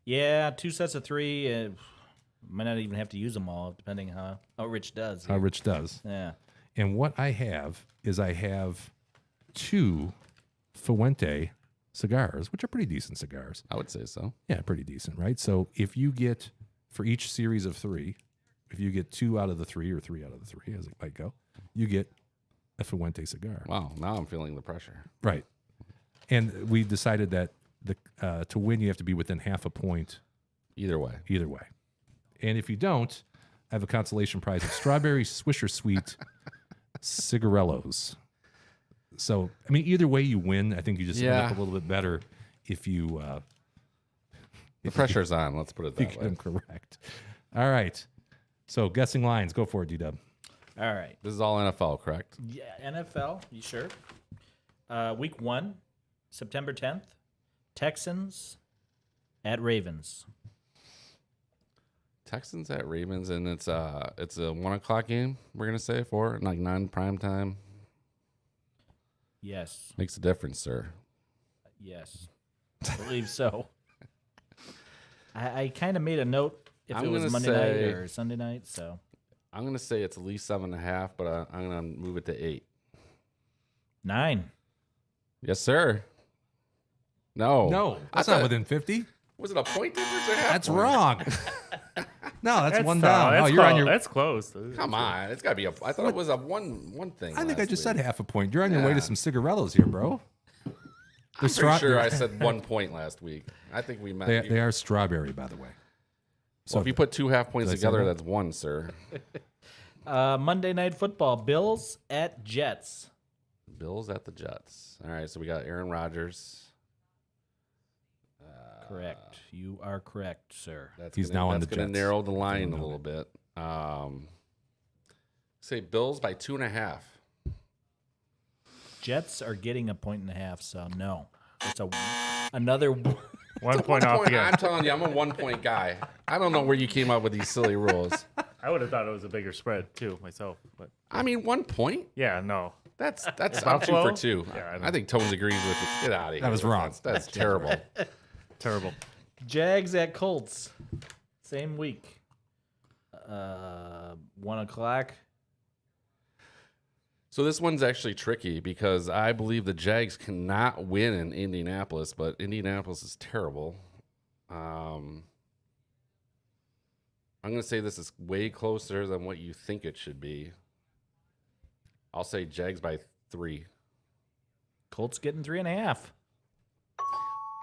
Yeah, 2 sets of 3. Might not even have to use them all, depending how Rich does. How Rich does. Yeah. And what I have is I have 2 Fuente cigars, which are pretty decent cigars. I would say so. Yeah, pretty decent, right? So if you get, for each series of 3, if you get 2 out of the 3 or 3 out of the 3, as it might go, you get a Fuente cigar. Wow. Now I'm feeling the pressure. Right. And we decided that to win, you have to be within half a point Either way. either way. And if you don't, I have a consolation prize of strawberry Swisher Sweet cigarellos. So, I mean, either way you win. I think you just end up a little bit better if you The pressure's on. Let's put it you that get way. them correct. All right. So, guessing lines. Go for it, D-Dub. All right. This is all NFL, correct? Yeah, NFL. You sure? Week 1, September 10th. Texans at Ravens. Texans at Ravens, and it's a 1:00 game. We're gonna say for like 9 prime time. Yes. Makes a difference, sir. Yes. I believe so. I kind of made a note if I'm it was gonna Monday night say- or Sunday night. So I'm gonna say it's at least 7.5, but I'm gonna move it to 8. 9. Yes, sir. No, No, I that's thought- not within 50. Was it a point difference or half? That's point? wrong. No, that's one tough. down. That's Oh, you're on close. your. That's close. Come on, it's gotta be a. I thought it was a one thing. I think I last just week. said half a point. You're on your way Yeah. to some cigarellos here, bro. I'm pretty straw- sure I said 1 point last week. I think we meant. They are strawberry, by the way. So if you put 2 half points Did I say together, that? that's 1, sir. Monday night football. Bills at Jets. Bills at the Jets. All right, so we got Aaron Rodgers. Correct. You are correct, sir. He's now on the That's going to Jets. narrow the line a know little bit. Say Bills by 2.5. Jets are getting 1.5, so no. It's another. 1 point off again. I'm telling you, I'm a 1 point guy. I don't know where you came up with these silly rules. I would have thought it was a bigger spread too myself, but I mean, 1 point. yeah, no. That's I'm 2 Buffalo? for 2. Yeah, I know. I think Tones agrees with it. Get out of here. That was wrong. That's terrible. Terrible. Jags at Colts. Same week. 1 o'clock. So this one's actually tricky because I believe the Jags cannot win in Indianapolis, but Indianapolis is terrible. I'm going to say this is way closer than what you think it should be. I'll say Jags by 3. Colts getting 3.5.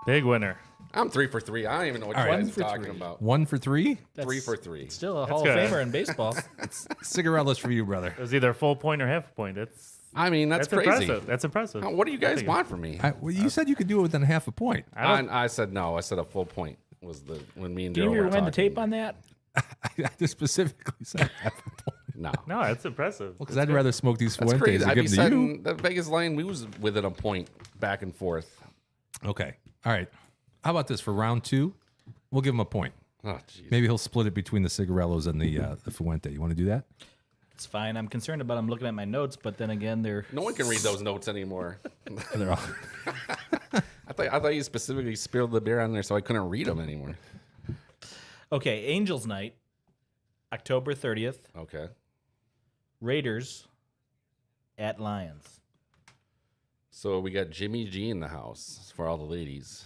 Big winner. I'm 3 for 3. I don't even know what All you right. guys 1 for are talking 3. about. 1 for 3. 3 for 3. Still a That's Hall good. of Famer in baseball. Cigarellos for you, brother. It was either a full point or half a point. I mean, that's crazy. impressive. That's impressive. What do you guys want from me? Well, you said you could do it within half a point. I said no. I said a full point was the when me and Can Daryl you were rewind the talking. tape on that? I just specifically said half a point. No. No, that's impressive. Because I'd rather smoke these That's Fuentes crazy. and I'd be give them to you. setting the Vegas line moves within a point back and forth. Okay. All right. How about this for round 2? We'll give him a point. Oh, jeez. Maybe he'll split it between the cigarellos and the Fuente. You want to do that? It's fine. I'm concerned about him looking at my notes, but then again, they're No one can read those notes anymore. They're all- I thought you specifically spilled the beer on there so I couldn't read them anymore. okay. Angels night, October 30th. Okay. Raiders at Lions. So we got Jimmy G in the house for all the ladies.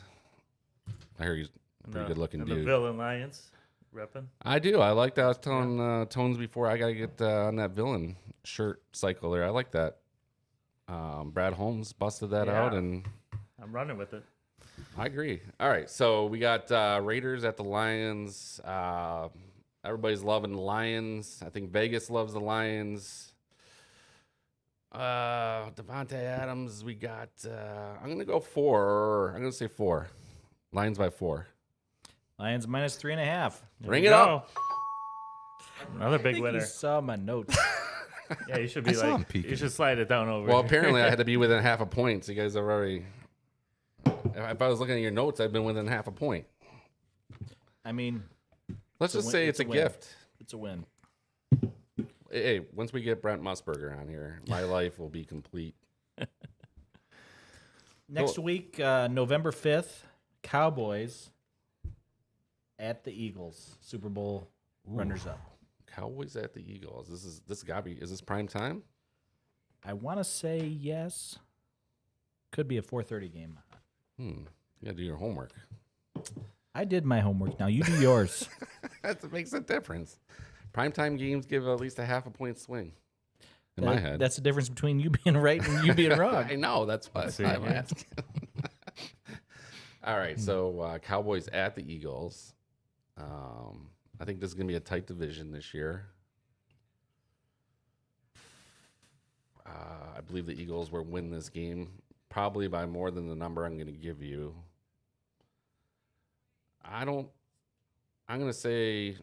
I hear he's a pretty good looking and dude. The Villain Lions repping. I do. I like that. I was telling Tones before I got to get on that villain shirt cycle there. I like that. Brad Holmes busted that out, Yeah. and I'm running with it. I agree. All right, so we got Raiders at the Lions. Everybody's loving the Lions. I think Vegas loves the Lions. Devontae Adams, we got. I'm going to go 4. I'm going to say 4. Lions by 4. Lions minus 3.5. There Bring we it go. up. Another I big think winner. you saw my notes. Yeah, you should be saw him like, peeking. you should slide it down over. Well, here. apparently I had to be within half a point. So you guys have already. If I was looking at your notes, I'd been within half a point. I mean, Let's It's a just win- say it's it's a a win. gift. it's a win. Hey, once we get Brent Musburger on here, my life will be complete. Next week, November 5th, Cowboys at the Eagles, Super Bowl runners-up. Cowboys at the Eagles. This gotta be. Is this prime time? I want to say yes. Could be a 4:30 game. You gotta do your homework. I did my homework. Now you do yours. That makes a difference. Primetime games give at least a half a point swing. In my head. That's the difference between you being right and you being wrong. I know. That's what see, I'm yeah. asking. All right. So Cowboys at the Eagles. I think this is going to be a tight division this year. I believe the Eagles will win this game probably by more than the number I'm going to give you. I'm going to say it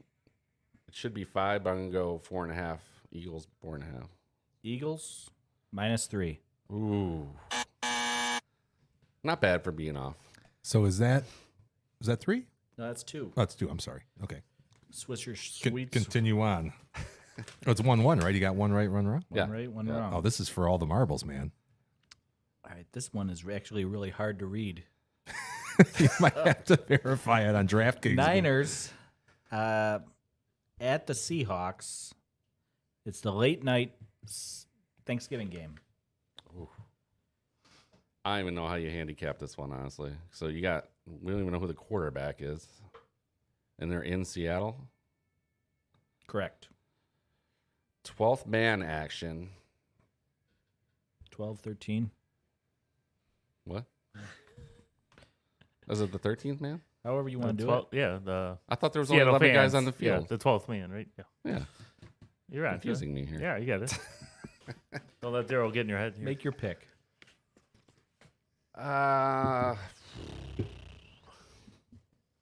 should be 5, but I'm going to go 4.5. Eagles 4.5. Eagles -3. Ooh. Not bad for being off. So is that 3? No, that's 2. Oh, it's 2. I'm sorry. Okay. Swisher Con- Sweets. continue on. Oh, it's 1-1, right? You got one right, one wrong? One Yeah. right, one Yeah. wrong. Oh, this is for all the marbles, man. All right, this one is actually really hard to read. You might have to verify it on DraftKings. Niners at the Seahawks. It's the late night Thanksgiving game. I don't even know how you handicap this one, honestly. So we don't even know who the quarterback is. And they're in Seattle. Correct. 12th man action. 12, 13. What? Is it the 13th man? However you want to do 12 yeah, the I thought there was Seattle only 11 guys fans. on the field. Yeah, the 12th man, right? Yeah. Yeah. You're right. Confusing me here. Yeah, you got it. Don't let Daryl get in your head it. here. Make your pick.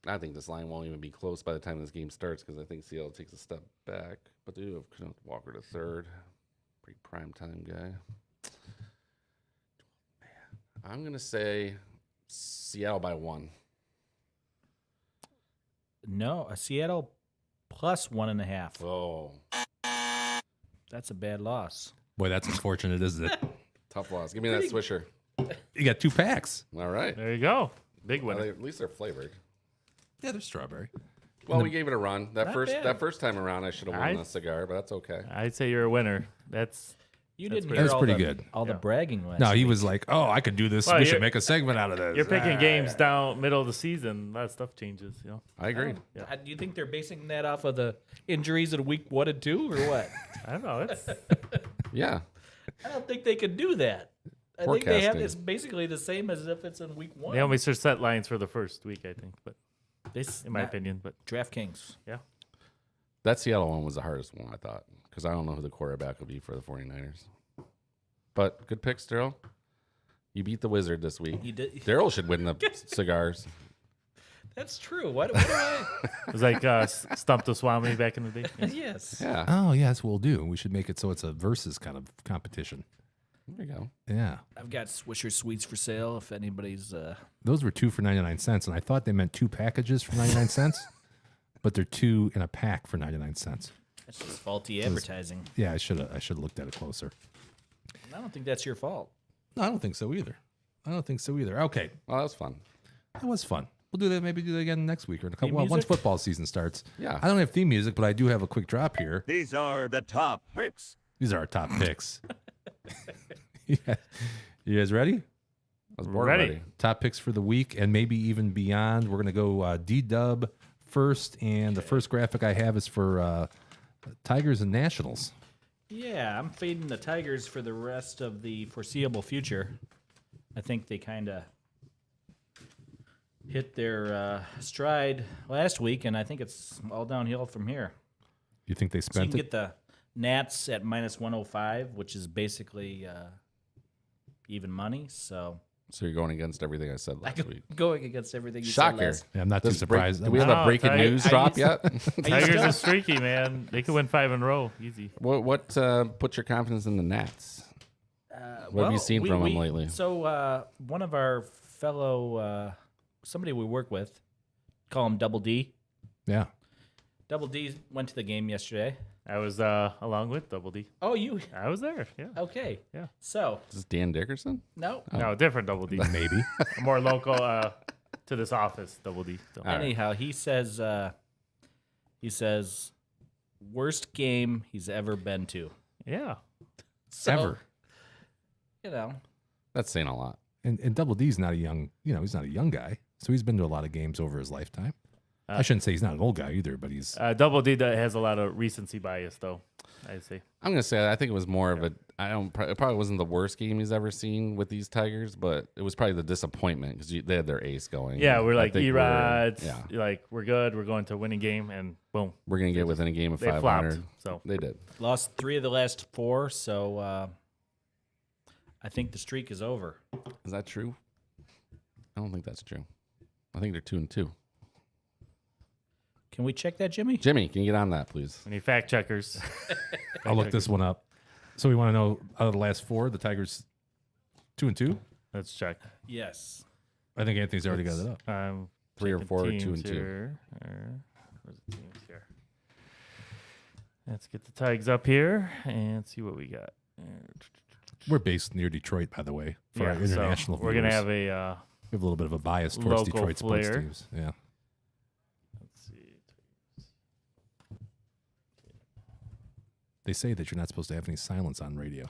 I think this line won't even be close by the time this game starts because I think Seattle takes a step back. But they do have Kenneth Walker to third. Pretty prime time guy. I'm going to say Seattle by 1. No, a Seattle plus 1.5. Oh, That's a bad loss. Boy, that's unfortunate, isn't it? tough loss. Give me that Swisher. You got 2 packs. All right. There you go. Big Well, winner. at least they're flavored. Yeah, they're strawberry. Well, we gave it a run. That Not first bad. that first time around, I should have won I- the cigar, but that's okay. I'd say you're a winner. That's You That's didn't pretty- hear That's all pretty the, good. all the Yeah. bragging last No, he week. was like, "Oh, I could do this. Well, we should you're- make a segment out of this." you're picking games down middle of the season. A lot of stuff changes. You know. I agree. Yeah. Do you think they're basing that off of the injuries in week 1 and 2 or what? I don't know. It's Yeah. I don't think they could do that. I think they have Forecasting. this basically the same as if it's in week 1. they only should set lines for the first week, I think. But This, in my opinion, but DraftKings. yeah, That Seattle one was the hardest one, I thought, because I don't know who the quarterback will be for the 49ers. But good picks, Daryl. You beat the Wizard this week. You did. Daryl should win the cigars. That's true. What do I? it was like Stump the Swami back in the day. Yeah. Yes. Yeah. Oh, yes, we'll do. We should make it so it's a versus kind of competition. There you go. Yeah. I've got Swisher Sweets for sale if anybody's. Those were 2 for 99 cents, and I thought they meant 2 packages for 99 cents, but they're 2 in a pack for 99 cents. That's just faulty advertising. Yeah, I should have looked at it closer. I don't think that's your fault. No, I don't think so either. Okay, Well, that was fun. that was fun. We'll do that. Maybe do that again next week or in a couple. Theme Well, once music? football season starts. Yeah. I don't have theme music, but I do have a quick drop here. These are the top picks. These are our top picks. Yeah. You guys ready? I was born Ready. ready. Top picks for the week and maybe even beyond. We're gonna go D-Dub first, and the first graphic I have is for Tigers and Nationals. Yeah, I'm fading the Tigers for the rest of the foreseeable future. I think they kind of hit their stride last week, and I think it's all downhill from here. You think they So you spent can it? get the Nats at -105, which is basically even money. So So you're going against everything I said last week. Going against everything you Shocker. said last. Yeah, I'm not too surprised. Do we have a breaking I- news I drop used- yet? Tigers are streaky, man. They could win 5 in a row, easy. What put your confidence in the Nats? What have you seen from them lately? So one of our fellow, somebody we work with, call him Double D. Yeah. Double D went to the game yesterday. I was along with Double D. Oh, you? I was there. Yeah. Okay. Yeah. So Is this Dan Dickerson? no. No, different Double D. Maybe. More local to this office, Double D. So. Anyhow, he says worst game he's ever been to. Yeah. So, Ever. You know. That's saying a lot. And Double D's not a young, he's not a young guy. So he's been to a lot of games over his lifetime. I shouldn't say he's not an old guy either, but he's Double D has a lot of recency bias, though, I'd say. I'm gonna say I think it was more of a. It probably wasn't the worst game he's ever seen with these Tigers, but it was probably the disappointment because they had their ace going. Yeah, we're I like think E-Rods. Yeah, Like, we're good. We're going to a winning game, and boom. we're gonna get within a game of They 500. flopped. So They did. Lost 3 of the last 4, so I think the streak is over. Is that true? I don't think that's true. I think they're 2-2. Can we check that, Jimmy? Jimmy, can you get on that, please? we need fact checkers. I'll look this one up. So we want to know out of the last 4, the Tigers 2-2. Let's check. Yes. I think Anthony's already got it up. 3 or checking 4 or teams 2-2. here. Where's the teams here? Let's get the Tigers up here and see what we got. We're based near Detroit, by the way, for our so international we're gonna viewers. have a We have a little bit of a bias towards local Detroit sports flair. teams. Yeah. let's see. They say that you're not supposed to have any silence on radio.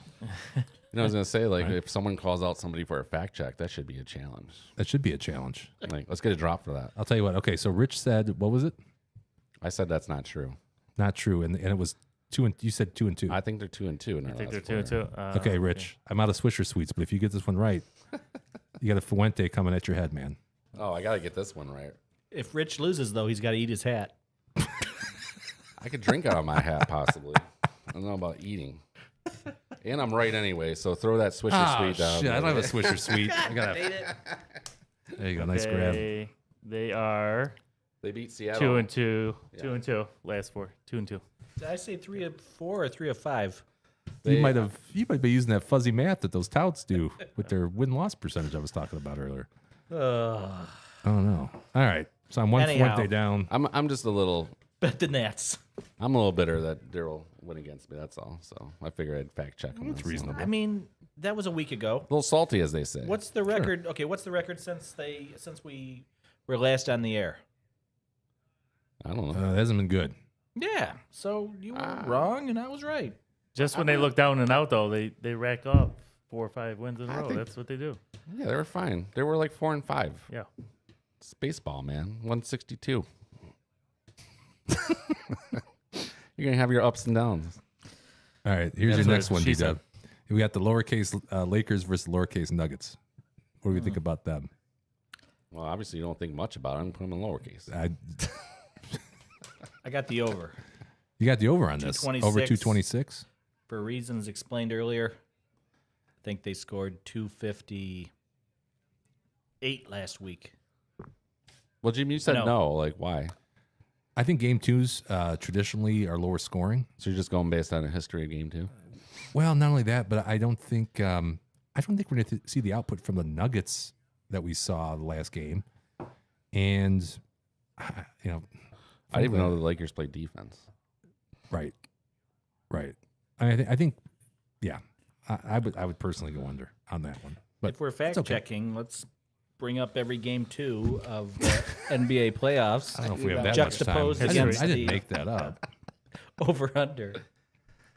I was gonna say, like, Right. if someone calls out somebody for a fact check, that should be a challenge. That should be a challenge. Like, let's get a drop for that. I'll tell you what. Okay, so Rich said, what was it? I said that's not true. Not true. And it was 2 and you said 2-2. I think they're 2-2. In I our think last they're 2-2. Okay, Rich. I'm out of Swisher Sweets, but if you get this one right, you got a Fuente coming at your head, man. Oh, I gotta get this one right. If Rich loses, though, he's got to eat his hat. I could drink out of my hat, possibly. I don't know about eating. And I'm right anyway, so throw that Swisher Sweet down. Shit, I don't have a Swisher Sweet. I got There you go. Nice grab. They are They beat Seattle. 2-2. 2-2. Last 4. 2-2. Did I say 3 of 4 or 3 of 5? You might be using that fuzzy math that those touts do with their win-loss percentage I was talking about earlier. I don't know. All right. So I'm one Anyhow. Fuente down. I'm just a little. Bet the Nats. I'm a little bitter that Daryl went against me. That's all. So I figured I'd fact check him. That's reasonable. I mean, that was a week ago. A little salty, as they say. What's the record? Okay, what's the record since we were last on the air? I don't know. That hasn't been good. Yeah. So you were wrong and I was right. Just when they look down and out, though, they rack up 4 or 5 wins in a I row. think- That's what they do. Yeah, they were fine. They were like 4 and 5. Yeah. It's baseball, man. 162. You're gonna have your ups and downs. All right. Here's That's your what next one, she D-Dub. We got the lowercase Lakers versus lowercase Nuggets. What do we think about them? Well, obviously you don't think much about them. Put them in lowercase. I got the over. You got the over on this. 226. Over 226? For reasons explained earlier, I think they scored 258 last week. Well, Jim, you said No. no. Like, why? I think game twos traditionally are lower scoring. So you're just going based on a history of game 2? Well, not only that, but I don't think we're going to see the output from the Nuggets that we saw the last game. And I didn't even know the Lakers played defense. Right. I think, yeah. I would personally go under on that one. But If we're fact okay. checking, let's bring up every game 2 of the NBA playoffs. I don't know if we have that juxtaposed much time. against I didn't the make that up. over under.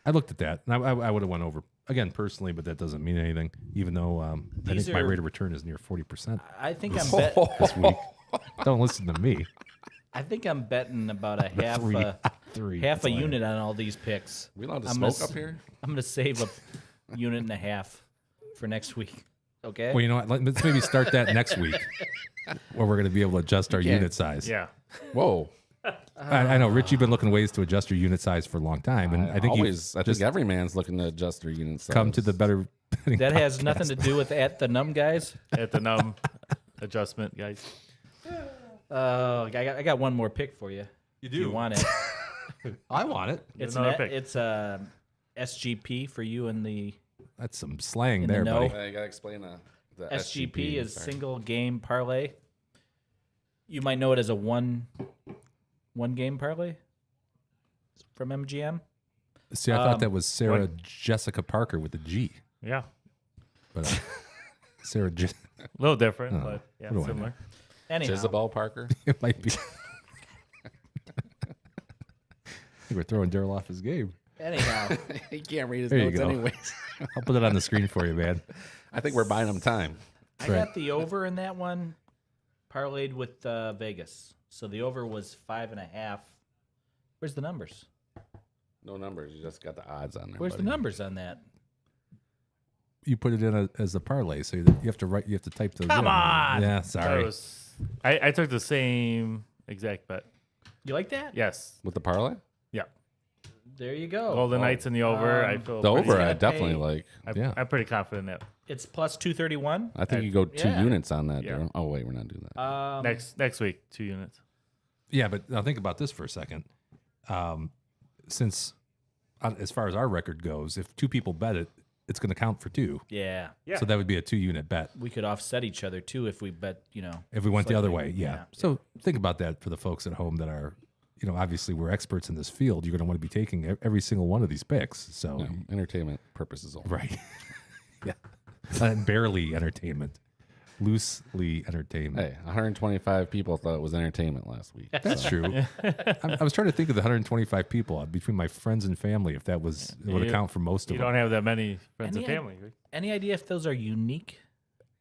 I looked at that, and I would have went over again personally, but that doesn't mean anything. Even though I These think my are- rate of return is near 40% I think I'm this week. Don't listen to me. I think I'm betting about a half Three. half That's a all I unit on all these picks. We allowed to I'm smoke gonna up here? I'm gonna save a unit and a half for next week. Okay. Well, you know what? Let's maybe start that next week, where we're going to be able to adjust our can't- unit size. Yeah. Whoa. I know, Rich. You've been looking ways to adjust your unit size for a long time, and I think I you think every man's looking to adjust their unit size. come to the better betting That has podcast. nothing to do with at the Num Guys. At the num adjustment, guys. I got one more pick for you. You If you want it? I want it. It's Another pick. It's a SGP for you and the That's some slang In the there, know. buddy. I gotta explain the SGP is sorry. single game parlay. You might know it as a one game parlay from MGM. See, I thought that was Sarah Jessica Parker with a G. Yeah. But Sarah, A little different, Oh, but yeah, what do I know? similar. Anyhow, Jezebel Parker. it might be. I think we're throwing Daryl off his game. anyhow, He can't read his There you notes go. anyways. I'll put it on the screen for you, man. I think we're buying him time. I Right. got the over in that one parlayed with Vegas. So the over was 5.5. Where's the numbers? No numbers. You just got the odds on there. Where's the buddy. numbers on that? You put it in as a parlay, so you have to write. You have to type those. Come in. on! Yeah, That sorry. was, I took the same exact bet. You like that? Yes. With the parlay? Yeah. There you go. Golden Knights in the over. I feel The pretty- over, I gotta definitely pay- like. Yeah. I'm pretty confident in that. It's plus 231. I think you go two yeah. units on that, Yeah. Daryl. Oh, wait, we're not doing that. Next week, 2 units. Yeah, but now think about this for a second. Since, as far as our record goes, if two people bet it, it's going to count for two. Yeah. Yeah. So that would be a 2-unit bet. We could offset each other too if we bet, If we went the other way, slightly. yeah. So think about that for the folks at home that are, obviously we're experts in this field. You're going to want to be taking every single one of these picks. So, No, entertainment purposes only. right. Yeah. Barely entertainment. Loosely entertainment. Hey, 125 people thought it was entertainment last week. That's true. I was trying to think of the 125 people between my friends and family, if that was it would You- account for most of You them. don't have that many friends and Any- family. Right? Any idea if those are unique?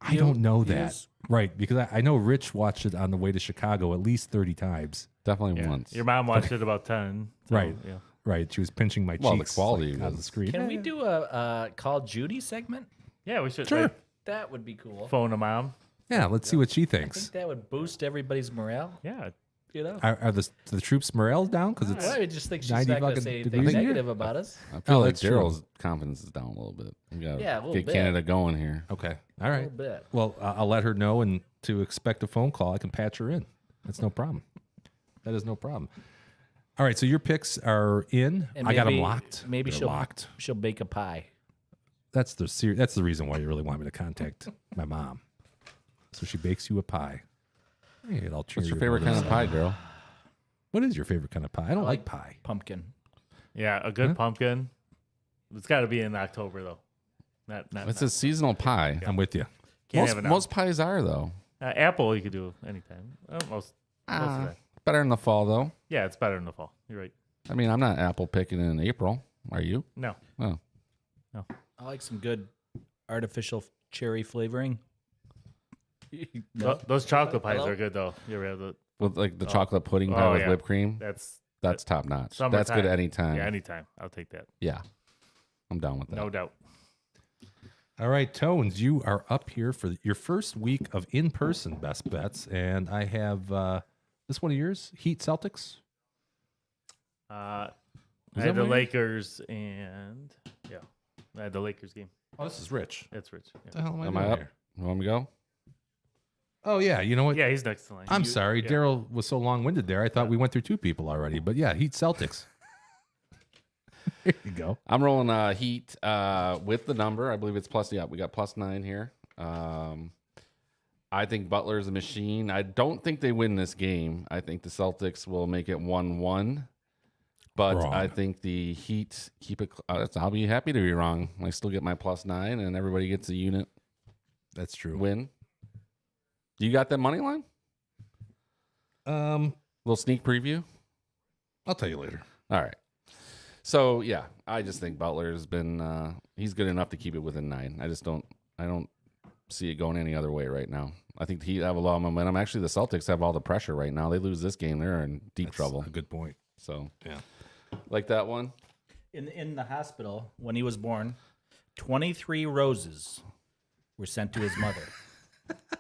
I don't know that. views? Right, because I know Rich watched it on the way to Chicago at least 30 times. Definitely Yeah. once. Your mom watched it about 10. so, Right. Yeah. Right. She was pinching my Well, the cheeks quality on the was- screen. Can we do a Call Judy segment? Yeah, we should Sure. like, That would be cool. phone a mom. Yeah, let's see what she I thinks. think that would boost everybody's morale. Yeah. Are the troops' morale down? Because it's I just think she's 90 not going to fucking say anything degrees here. negative about us. I feel Oh, like that's true. Daryl's confidence is down a little bit. We gotta Yeah, a little get bit. Canada going here. okay. All A right. little bit. Well, I'll let her know and to expect a phone call. I can patch her in. That's no problem. That is no problem. All right. So your picks are in. And I got them maybe- locked. Maybe They're she'll locked. she'll bake a pie. That's the reason why you really want me to contact my mom. So she bakes you a pie. Hey, it'll cheer What's your your favorite kind mood. of pie, Daryl? What is your favorite kind of pie? I don't like pie. Pumpkin. Yeah, a good Huh? pumpkin. It's got to be in October though. Not It's a seasonal pie. I'm with you. can't have it now. Most pies are, though. Apple you could do anytime. Most of the time. Better in the fall, though. Yeah, it's better in the fall. You're right. I mean, I'm not apple picking in April. Are you? No. Oh. I like some good artificial cherry flavoring. Those chocolate pies Hello? are good though. You ever have the? With like the chocolate pudding pie with yeah. whipped cream. That's That's top notch. That's summertime. good anytime. Yeah, anytime. I'll take that. Yeah. I'm down with that. No doubt. All right, Tones, you are up here for your first week of in-person best bets, and I have this one of yours, Heat Celtics. I that had the one? Lakers and yeah, I had the Lakers game. Oh, this is Rich. That's rich. What Yeah, the hell am I Am doing I up? here? You want me to go? Oh yeah, you know what? yeah he's next to line. I'm sorry, yeah. Daryl was so long-winded there. I thought we went through two people already, but yeah, Heat Celtics. There you go. I'm rolling Heat with the number. I believe it's plus. Yeah, we got +9 here. I think Butler's a machine. I don't think they win this game. I think the Celtics will make it 1-1. But Wrong. I think the Heat keep it. I'll be happy to be wrong. I still get my +9, and everybody gets a unit That's true. win. You got that money line? Little sneak preview. I'll tell you later. All right. So yeah, I just think Butler's been he's good enough to keep it within 9. I don't see it going any other way right now. I think the Heat have a lot of momentum. Actually, the Celtics have all the pressure right now. They lose this game, they're in deep That's trouble. a good point. So Yeah. like that one. In the hospital when he was born, 23 roses were sent to his mother.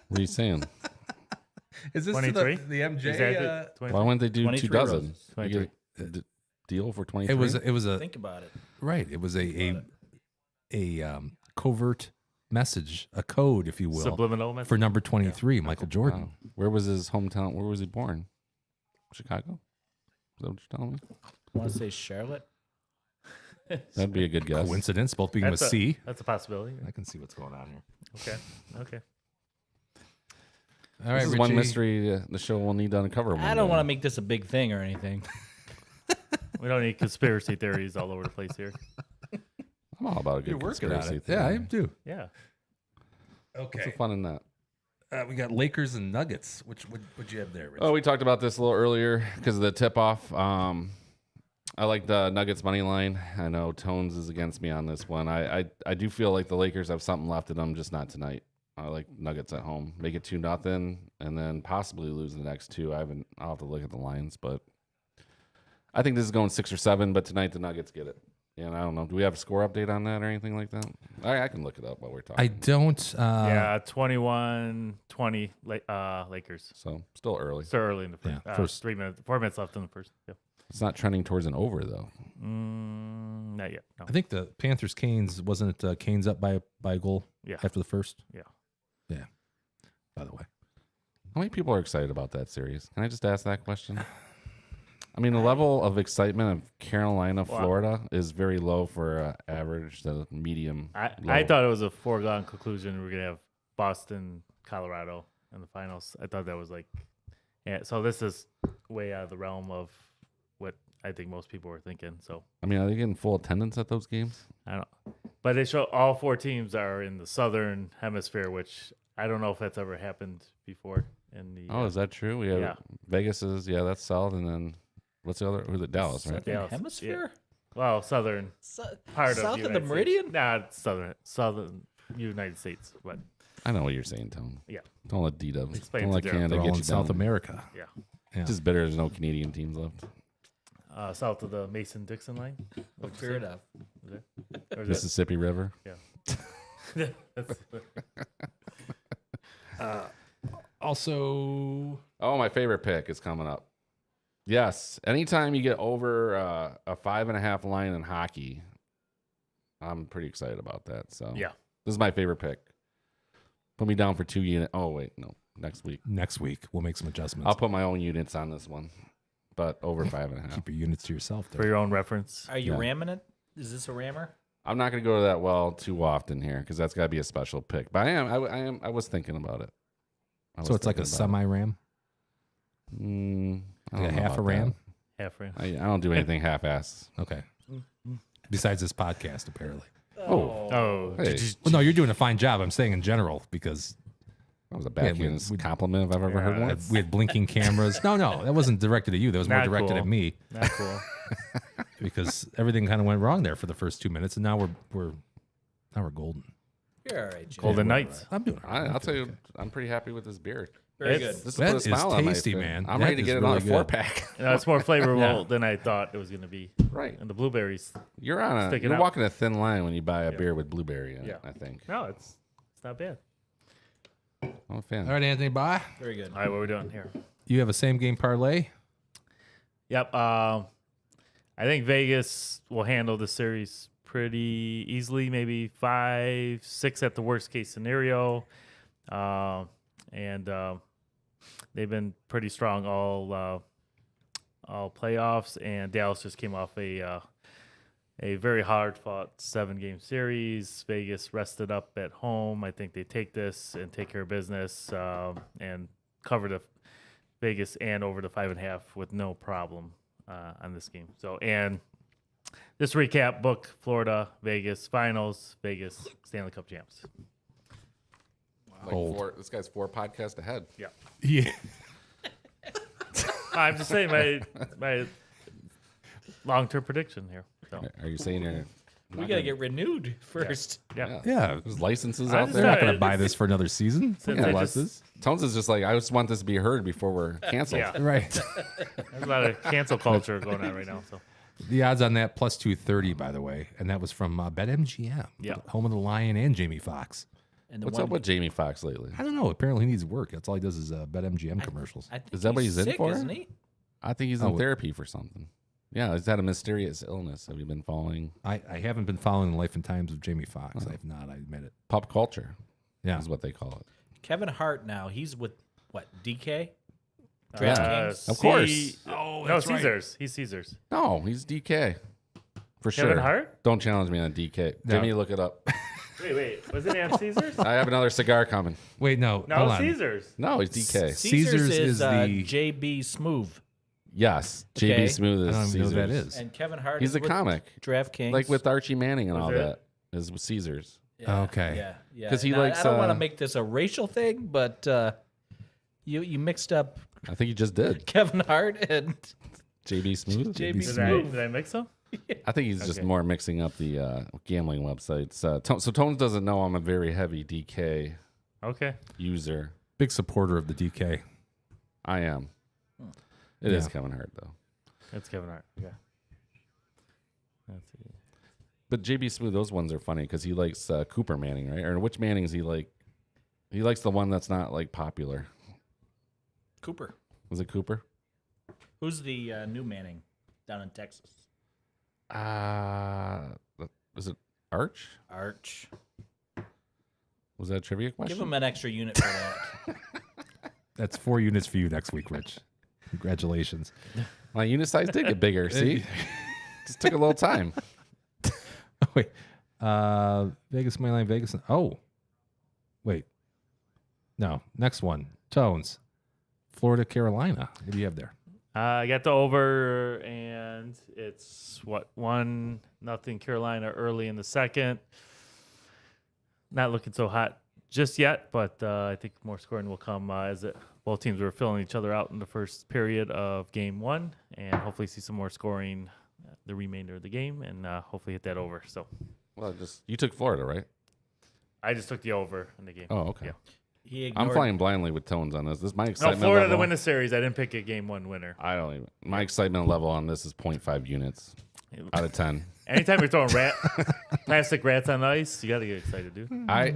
What are you saying? Is this 23? the MJ? Exactly. 23. Why wouldn't they do 23 2 dozen? roses. You get a deal for 23. It was a Think about it. right. It was a covert message, a code, if you will, Subliminal message. for number 23, Michael Jordan. Wow. Where was his hometown? Where was he born? Chicago? Is that what you're telling me? I want to say Charlotte. That'd be a good guess. Coincidence, both begin with C. That's a possibility. I can see what's going on here. Okay. All right, This is one Richie. mystery the show will need to uncover. I don't want to make this a big thing or anything. We don't need conspiracy theories all over the place here. I'm all about a You're good working on conspiracy it. theory. Yeah, I am too. Yeah. What's Okay. the fun in that? We got Lakers and Nuggets. What'd you have there, Richie? Oh, we talked about this a little earlier because of the tip-off. I like the Nuggets money line. I know Tones is against me on this one. I do feel like the Lakers have something left in them, just not tonight. I like Nuggets at home. Make it 2-0, and then possibly lose the next two. I'll have to look at the lines, but I think this is going 6 or 7. But tonight the Nuggets get it. And I don't know. Do we have a score update on that or anything like that? I can look it up while we're talking. I don't. Yeah, 21-20 Lakers. So still early. Still early in the first. Yeah, first. 4 minutes left in the first. Yeah. It's not trending towards an over though. Not yet. No. I think the Panthers Canes wasn't it Canes up by a goal Yeah. after the first. Yeah. Yeah. By the way, How many people are excited about that series? Can I just ask that question? I mean, the level of excitement of Carolina, Florida is very low for average to medium. I thought it was a foregone conclusion. We're gonna have Boston, Colorado in the finals. I thought that was like, yeah. So this is way out of the realm of what I think most people were thinking. So I mean, are they getting full attendance at those games? I don't know. But they show all 4 teams are in the southern hemisphere, which I don't know if that's ever happened before in the. Oh, is that true? We have yeah. Vegas is that's south, and then what's the other? Who's it? Dallas, right? Southern Dallas, Hemisphere? Well, southern part south of of the United meridian? States. Nah, it's southern United States, but I know what you're saying, Tone. yeah. Don't let D Explain don't to let Daryl. Canada they're all get in you South down. America. Yeah. Yeah. Just bitter there's no Canadian teams left. South of the Mason-Dixon line. Fair enough. Is it? Or is Mississippi River. it? That's- Also, Oh, my favorite pick is coming up. Yes, anytime you get over a 5.5 line in hockey, I'm pretty excited about that. So yeah. this is my favorite pick. Put me down for 2 units. Oh wait, no, next week. next week we'll make some adjustments. I'll put my own units on this one, but over 5.5. Keep your units to yourself. For There. your own reference. Are you Yeah. ramming it? Is this a rammer? I'm not going to go to that well too often here because that's got to be a special pick. But I was thinking about it. So it's like a semi-ram, like a half a ram. Half ram. I don't do anything half-assed. Okay. Besides this podcast, apparently. Oh. Hey, Well, no, you're doing a fine job. I'm saying in general because that was a backhanded compliment if I've ever heard one. we had blinking cameras. No, that wasn't directed at you. That was more Not directed cool. at me Not cool. because everything kind of went wrong there for the first 2 minutes, and now we're golden. You're all right, Jim. Golden Knights. I'm doing. all right. I'll tell you, I'm pretty happy with this beer. Very It's- good. This That put a is smile on my tasty, face. man. I'm That ready to is get another really good. 4-pack. It's more flavorful Yeah. than I thought it was going to be. Right. And the blueberries. You're on Sticking you're out. walking a thin line when you buy a beer with blueberry in it, Yeah. I think. No, it's not bad. I'm a fan. All right, Anthony, bye. Very good. All right, what are we doing here? You have a same game parlay. Yep. I think Vegas will handle the series pretty easily, maybe 5-6 at the worst case scenario. And they've been pretty strong all playoffs. And Dallas just came off a very hard fought 7-game series. Vegas rested up at home. I think they take this and take care of business and cover the Vegas and over the 5.5 with no problem on this game. So, and just to recap, book Florida, Vegas finals, Vegas Stanley Cup champs. This guy's 4 podcasts ahead. Yeah. Yeah. I'm just saying my long-term prediction here. So, Are you saying you're We got to get renewed first. yeah. Yeah. There's licenses I out just there? They're not Yeah, going to buy it's- this for another season. Since Yeah, I what's just- this? Tones is just like, I just want this to be heard before we're canceled. Yeah. Right. There's a lot of cancel culture going on right now. So, The odds on that plus 230, by the way, and that was from BetMGM. Yeah. Home of the Lion and Jamie Foxx. And the What's one, up with Jamie Foxx lately? I don't know. Apparently, he needs work. That's all he does is BetMGM commercials. I think Is that what he's in sick, for? Isn't he? I think he's in therapy for something. Yeah, he's had a mysterious illness. Have you been following I haven't been following the life and times of Jamie Foxx. I have not. I admit it. pop culture? Yeah. Is what they call it. Kevin Hart now. He's with what? DK? Yeah, of course. Oh, no, that's right. Caesars. He's Caesars. No, he's DK. For Kevin sure. Hart? Don't challenge me on DK. No. Jimmy, look it up. Wait. Wasn't he on Caesars? I have another cigar coming. Wait, no. No, hold on. Caesars. No, he's DK. Caesars is the- JB Smoove. Yes, Okay. JB Smooth I is don't even know Caesars. who that is. And Kevin Hart He's is a with comic. DraftKings. Like with Archie Manning and all it? that. Is with Caesars. Yeah, Okay. Yeah. 'Cause he Now, likes, I don't want to uh, make this a racial thing, but you mixed up I think he just did. Kevin Hart and JB Smooth? JB Did I mix them? I think he's just Okay. more mixing up the gambling websites. So Tones doesn't know I'm a very heavy DK Okay. user. Big supporter of the DK. I am. It is Yeah. Kevin Hart, though. That's Kevin Hart. Okay. Let's see. But JB Smooth, those ones are funny because he likes Cooper Manning, right? Or which Manning is he like? He likes the one that's not like popular. Cooper. Was it Cooper? Who's the new Manning down in Texas? Was it Arch? Arch. Was that a trivia question? Give him an extra unit for that. That's 4 units for you next week, Rich. Congratulations. My unit size did get bigger. See, just took a little time. Wait. Vegas Moneyline Vegas. Oh. Wait. No. Next one. Tones. Florida, Carolina. What do you have there? I got the over, and it's 1-0 Carolina early in the second. Not looking so hot just yet, but I think more scoring will come as both teams were filling each other out in the first period of game one, and hopefully see some more scoring the remainder of the game, and hopefully hit that over. So, Well, you took Florida, right? I just took the over in the game. Oh, okay. Yeah. He I'm ignored flying blindly with Tones on this. This is my No, excitement Florida level. to win the series. I didn't pick a game one winner. I don't even. My excitement level on this is 0.5 units out of 10. Anytime you're throwing plastic rats on ice, you got to get excited, dude. I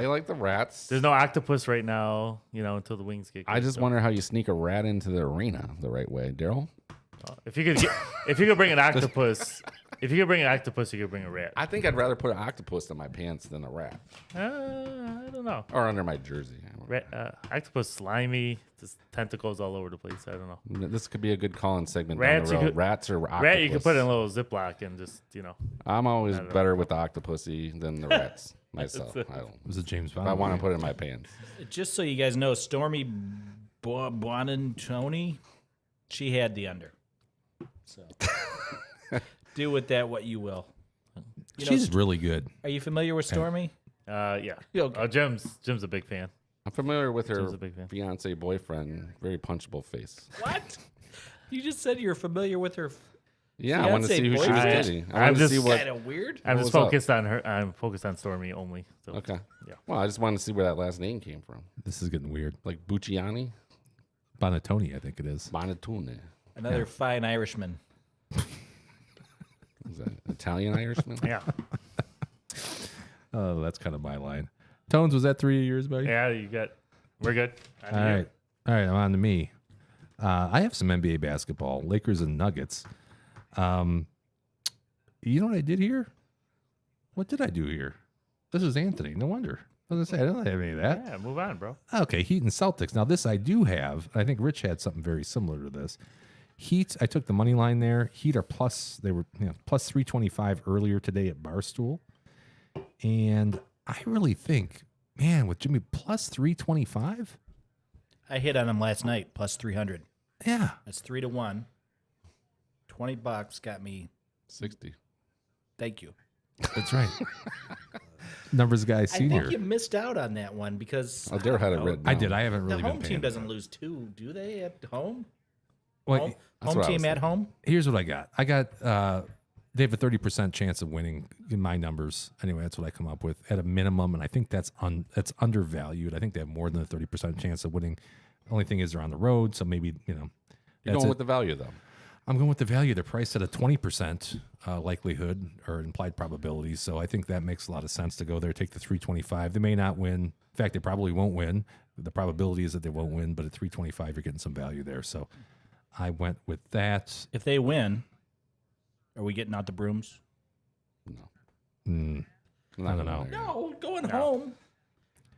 like the rats. There's no octopus right now, until the wings get. I good, just so. wonder how you sneak a rat into the arena the right way, Daryl. If you could bring an octopus, you could bring a rat. I think I'd rather put an octopus in my pants than a rat, I don't know. or under my jersey. Octopus slimy, just tentacles all over the place. I don't know. This could be a good call-in segment Rats, down you the road. could- Rats or octopus. Rat, you could put in a little Ziploc and just I'm always I don't know. better with the octopusy than the rats myself. I don't. It was a James If Bond. I want to movie. put it in my pants. Just so you guys know, Stormy Buonantony, she had the under. So do with that what you will. She's really good. Are you familiar with Stormy? yeah. Okay. Jim's a big fan. I'm familiar with her Jim's a big fan. fiance boyfriend. Very punchable face. What? You just said you're familiar with her. Yeah, I want to Fiancé see who she was boyfriend? dating. I I'm want to just see what. Kind of weird. I'm What just was up? focused on her. I'm focused on Stormy only. So. Okay. Yeah. Well, I just wanted to see where that last name came from. This is getting weird. Like Bucciani, Bonatoni, I think it is. Bonatone. Another fine Irishman. Is that Italian Irishman? Yeah. Oh, that's kind of my line. Tones, was that 3 years, buddy? Yeah. We're good. On All to you. right. All right, I'm on to me. I have some NBA basketball, Lakers and Nuggets. You know what I did here? What did I do here? This is Anthony. No wonder. I was gonna say I don't have any of that. Yeah. Move on, bro. Okay, Heat and Celtics. Now this I do have. I think Rich had something very similar to this. Heat, I took the money line there. Heat are plus. They were plus 325 earlier today at Barstool, and I really think, man, with Jimmy plus 325. I hit on him last night, plus 300. Yeah, That's 3-1. $20 got me. 60. Thank you. that's right. Numbers guy I senior. think you missed out on that one because Oh, Daryl had it I don't know. written I down. did. I haven't The really home been team paying. doesn't lose two, do they? At home, Well, home, That's home what I team was at home. here's what I got. I got they have a 30% chance of winning in my numbers. Anyway, that's what I come up with at a minimum, and I think that's undervalued. I think they have more than a 30% chance of winning. Only thing is they're on the road, so maybe You're that's going it. with the value, though. I'm going with the value. They're priced at a 20% likelihood or implied probability, so I think that makes a lot of sense to go there. Take the 325. They may not win. In fact, they probably won't win. The probability is that they won't win, but at 325, you're getting some value there. So I went with that. If they win, Are we getting out the brooms? No. I don't know. No, going home.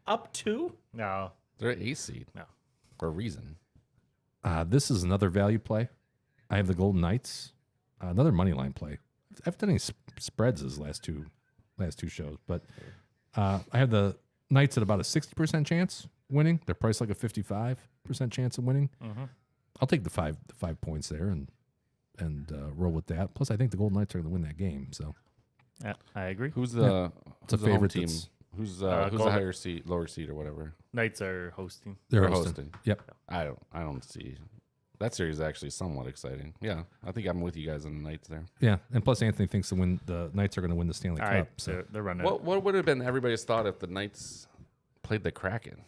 Up 2? No. They're an 8 seed. No. For a reason. This is another value play. I have the Golden Knights, another money line play. I haven't done any spreads as last two shows, but I have the Knights at about a 60% chance winning. They're priced like a 55% chance of winning. I'll take the 5 points there and roll with that. Plus, I think the Golden Knights are going to win that game. So, Yeah, I agree. Who's the It's a who's the home favorite team? that's- Who's the Golden- higher seed, lower seed, or whatever? Knights are hosting. they're They're hosting. hosting. Yep. I don't see that series is actually somewhat exciting. Yeah, I think I'm with you guys on the Knights there. Yeah, and plus Anthony thinks the Knights are going to win the Stanley All Cup. right, So they're running. What would have been everybody's thought if the Knights played the Kraken?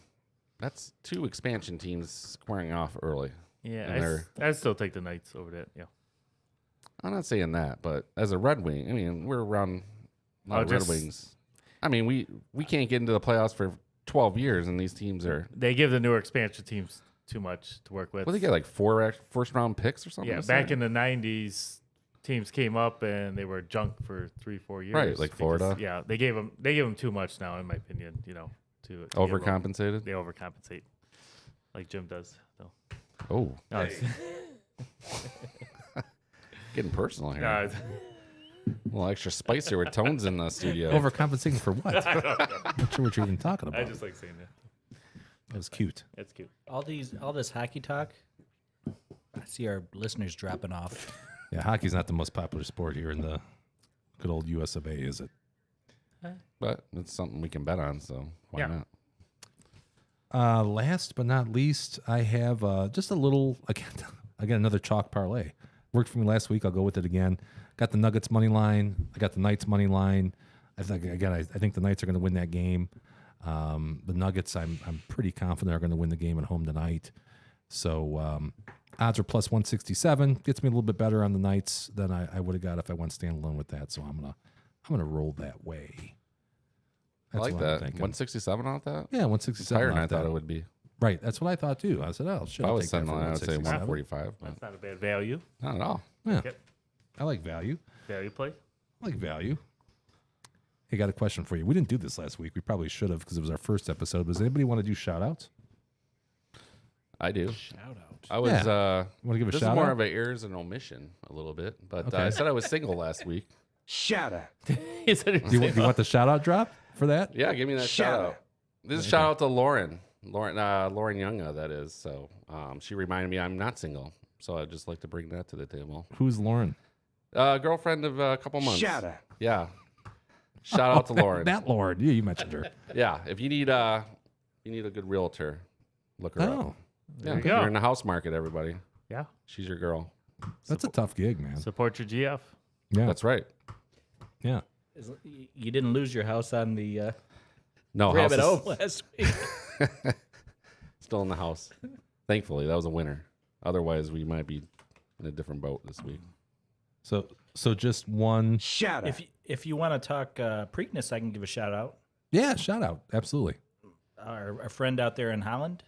That's 2 expansion teams squaring off early. Yeah, and I'd still take the Knights over that. Yeah. I'm not saying that, but as a Red Wing, I mean, we're around a lot of Red just- Wings. I mean, we can't get into the playoffs for 12 years, and these teams are. They give the newer expansion teams too much to work with. What, they get like 4 first round picks or something? Yeah, back in the 90s, teams came up and they were junk for 3-4 years. Right, like because- Florida. Yeah, they gave them too much now, in my opinion. To get Overcompensated? They overcompensate, like Jim does. So. Oh, No, it's- getting personal here. no, it's- A little extra spice here with Tones in the studio. overcompensating for what? I'm not sure what you're even talking about. I just like saying that. That was cute. It's cute. All this hockey talk. I see our listeners dropping off. Yeah, hockey's not the most popular sport here in the good old US of A, is it? But it's something we can bet on, so why Yeah. not? Last but not least, I have just a little. I got another chalk parlay. Worked for me last week. I'll go with it again. Got the Nuggets money line. I got the Knights money line. I think I think the Knights are going to win that game. The Nuggets, I'm pretty confident are going to win the game at home tonight. So odds are plus 167. Gets me a little bit better on the Knights than I would have got if I went standalone with that. So I'm gonna roll that way. I like what I'm that. thinking. 167 off that? Yeah, 167. Higher than off I thought that. it would be. Right, that's what I thought too. I said, "Oh, shit." If I I'll was take that sending for line, I would say 167. 145. But That's not a bad value. not at all. Yeah, Yep. I like value. Value play. I like value. Hey, got a question for you. We didn't do this last week. We probably should have because it was our first episode. Does anybody want to do shout outs? I do. Shout out. I was. Want to give a This shout is more out? of an errors and omission a little bit, but Okay. I said I was single last week. Shout out. He said he was do you saying- want the shout out drop for that? Yeah, give me that shout out. This is shout out to Lauren Younga, that is. So she reminded me I'm not single, so I'd just like to bring that to the table. Who's Lauren? Girlfriend of a couple months. Shout out. Yeah. Shout out to Lauren. That Lauren. Yeah, you mentioned her. Yeah, if you need a good realtor, look her up. Oh, Yeah, you go. you're in the house market, everybody. Yeah. She's your girl. that's a tough gig, man. Support your GF. Yeah, That's right. yeah. You didn't lose your house on the No, house Rabbit is Home last week. still in the house. Thankfully, that was a winner. Otherwise, we might be in a different boat this week. So just one. Shout out. If you want to talk Preakness, I can give a shout out. Yeah, shout out. Absolutely. Our friend out there in Holland,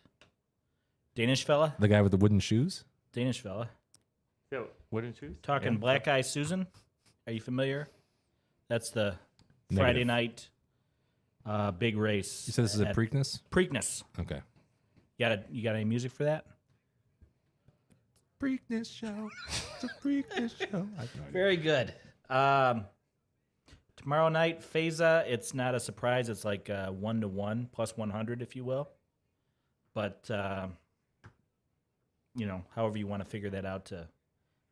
Danish fella, The guy with the wooden shoes. Danish fella, Yo, wouldn't you? talking Yeah. Black Eye Susan. Are you familiar? That's the Negative. Friday night big race. You said this is a at Preakness? Preakness. Okay. You got any music for that? Preakness show. It's a Preakness show. I have no idea. Very good. Tomorrow night, Feza. It's not a surprise. It's like 1-to-1 plus 100, if you will. But however you want to figure that out to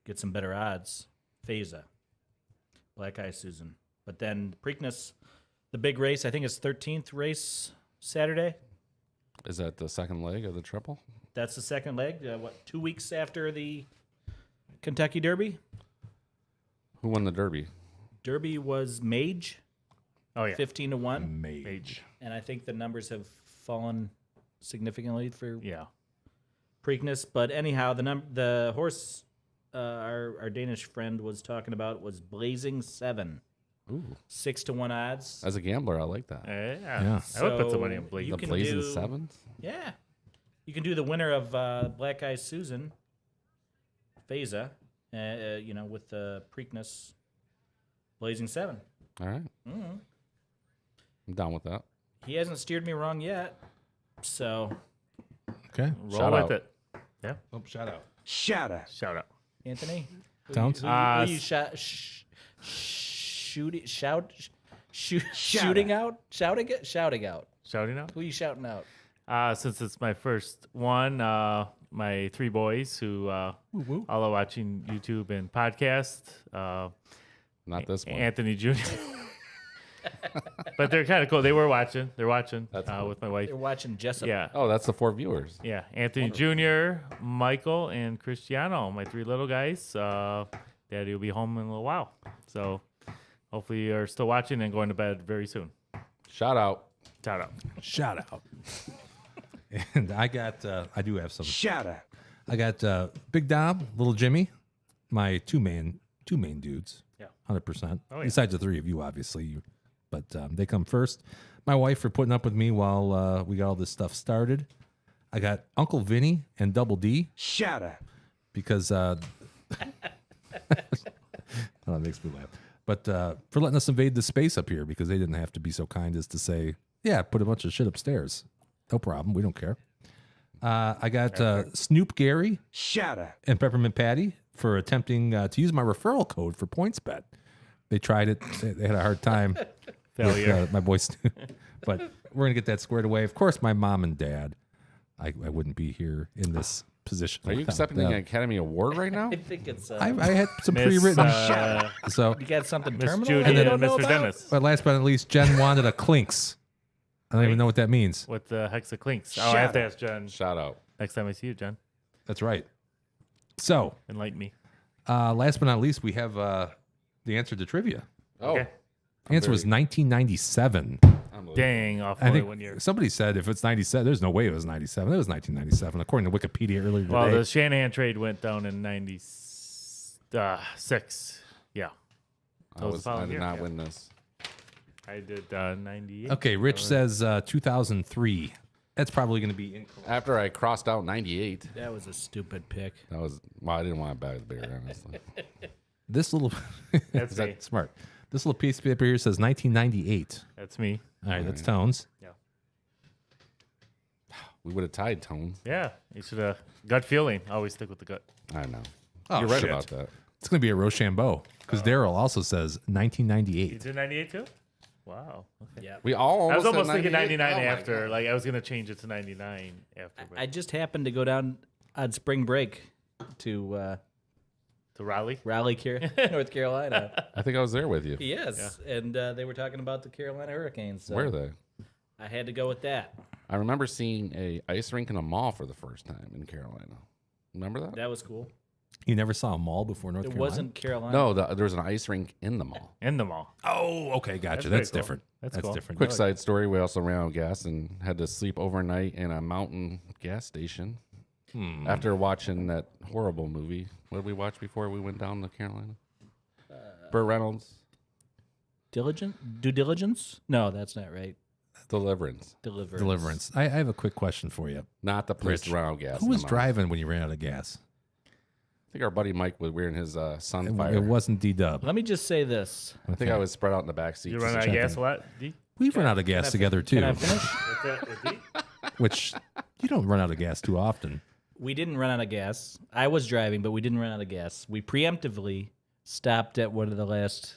get some better odds, Feza, Black Eye Susan. But then Preakness, the big race. I think it's 13th race Saturday. Is that the second leg of the triple? That's the second leg. 2 weeks after the Kentucky Derby? Who won the Derby? Derby was Mage, Oh yeah. 15-1. Mage. And I think the numbers have fallen significantly for Yeah. Preakness. But anyhow, the horse our Danish friend was talking about was Blazing 7. Ooh. 6-to-1 odds. As a gambler, I like that. Yeah. I would put some money on So Blake. you The can Blazing do- Sevens? Yeah. You can do the winner of Black Eye Susan, Feza, with the Preakness Blazing 7. All right. Mm. I'm down with that. He hasn't steered me wrong yet. So, Okay. Roll Shout with out. it. Yeah. Oh, shout out. Shout out. Shout out. Anthony? Towns? Who you shooting out? Shouting out. Shouting out. Who you shouting out? Since it's my first one, my 3 boys who all are watching YouTube and podcast. Not this one. Anthony Jr. But they're kind of cool. They were watching. They're watching That's cool. with my wife. They're watching Jessup. Yeah. Oh, that's the 4 viewers. Yeah. Anthony Jr., Michael, and Cristiano, my 3 little guys. Daddy will be home in a little while. So hopefully you're still watching and going to bed very soon. Shout out. Shout out. Shout out. And I do have some. Shout out. I got Big Dom, Little Jimmy, my two main dudes. Yeah. 100%. Oh, yeah. Besides the 3 of you, obviously. But they come first. My wife for putting up with me while we got all this stuff started. I got Uncle Vinny and Double D Shout out. because oh, that makes me laugh. But for letting us invade the space up here because they didn't have to be so kind as to say, yeah, put a bunch of shit upstairs. No problem. We don't care. I got Snoop Gary Shout out. and Peppermint Patty for attempting to use my referral code for PointsBet. They tried it. They had a hard time. Failure. With, my boys. But we're going to get that squared away. Of course, my mom and dad. I wouldn't be here in this position. Are you without accepting them. the Academy Award right now? I think it's. I had some Miss, pre-written. uh, So, You got something Miss terminal? Judy that you and don't know Mr. about? Dennis. but last but not least, Jen wanted a Clinks. I don't even know what that means. What the heck's a clinks? Oh, I have to ask Jen Shout out. next time I see you, Jen. That's right. So, Enlighten me. last but not least, we have the answer to trivia. Oh, Okay. The answer was 1997. unbelievable. Dang, off I only think 1 year. somebody said if it's 97, there's no way it was 97. It was 1997, according to Wikipedia earlier Well, today. the Shanahan trade went down in 96. Yeah. I So it was the I following did year, not yeah. win this. I did 98. Okay, Rich says 2003. That's probably going to be incorrect. After I crossed out 98, That was a stupid pick. that was, well, I didn't want to buy the beer, honestly. This little That's is that me. smart. This little piece of paper here says 1998. That's me. All right, that's Tones. Yeah. We would have tied Tone. Yeah. You should have. Gut feeling. Always stick with the gut. I know. Oh, You're right shit. about that. It's going to be a Rochambeau because Daryl also says You 1998. did 98 too? Wow. Okay. Yeah. We all I was almost almost said thinking 98. 99 Oh my after. God. Like, I was going to change it to 99 after. But I just happened to go down on spring break to to Raleigh? Raleigh, North Carolina. I think I was there with you. Yes, and they were talking about the Carolina Hurricanes. So Where are they? I had to go with that. I remember seeing a ice rink in a mall for the first time in Carolina. Remember that? That was cool. You never saw a mall before North It Carolina? wasn't Carolina. No, there was an ice rink in the mall. In the mall. Oh, okay, gotcha. That's That's pretty cool. different. That's That's cool. different. Quick side story: we also ran out of gas and had to sleep overnight in a mountain gas station after watching that horrible movie. What did we watch before we went down to Carolina? Burt Reynolds, Due diligence? No, that's not right. Deliverance. Deliverance. I have a quick question for you. Not the place Rich, to run out of gas. Who in the was mountain. driving when you ran out of gas? I think our buddy Mike was wearing his Sunfire. It wasn't D-Dub. Let me just say this. I think I was spread out in the back seat. You just run out of checking. gas a lot, D? We've run out of gas together, too, Can I finish? What's that with D? which you don't run out of gas too often. We didn't run out of gas. I was driving, but we didn't run out of gas. We preemptively stopped at one of the last,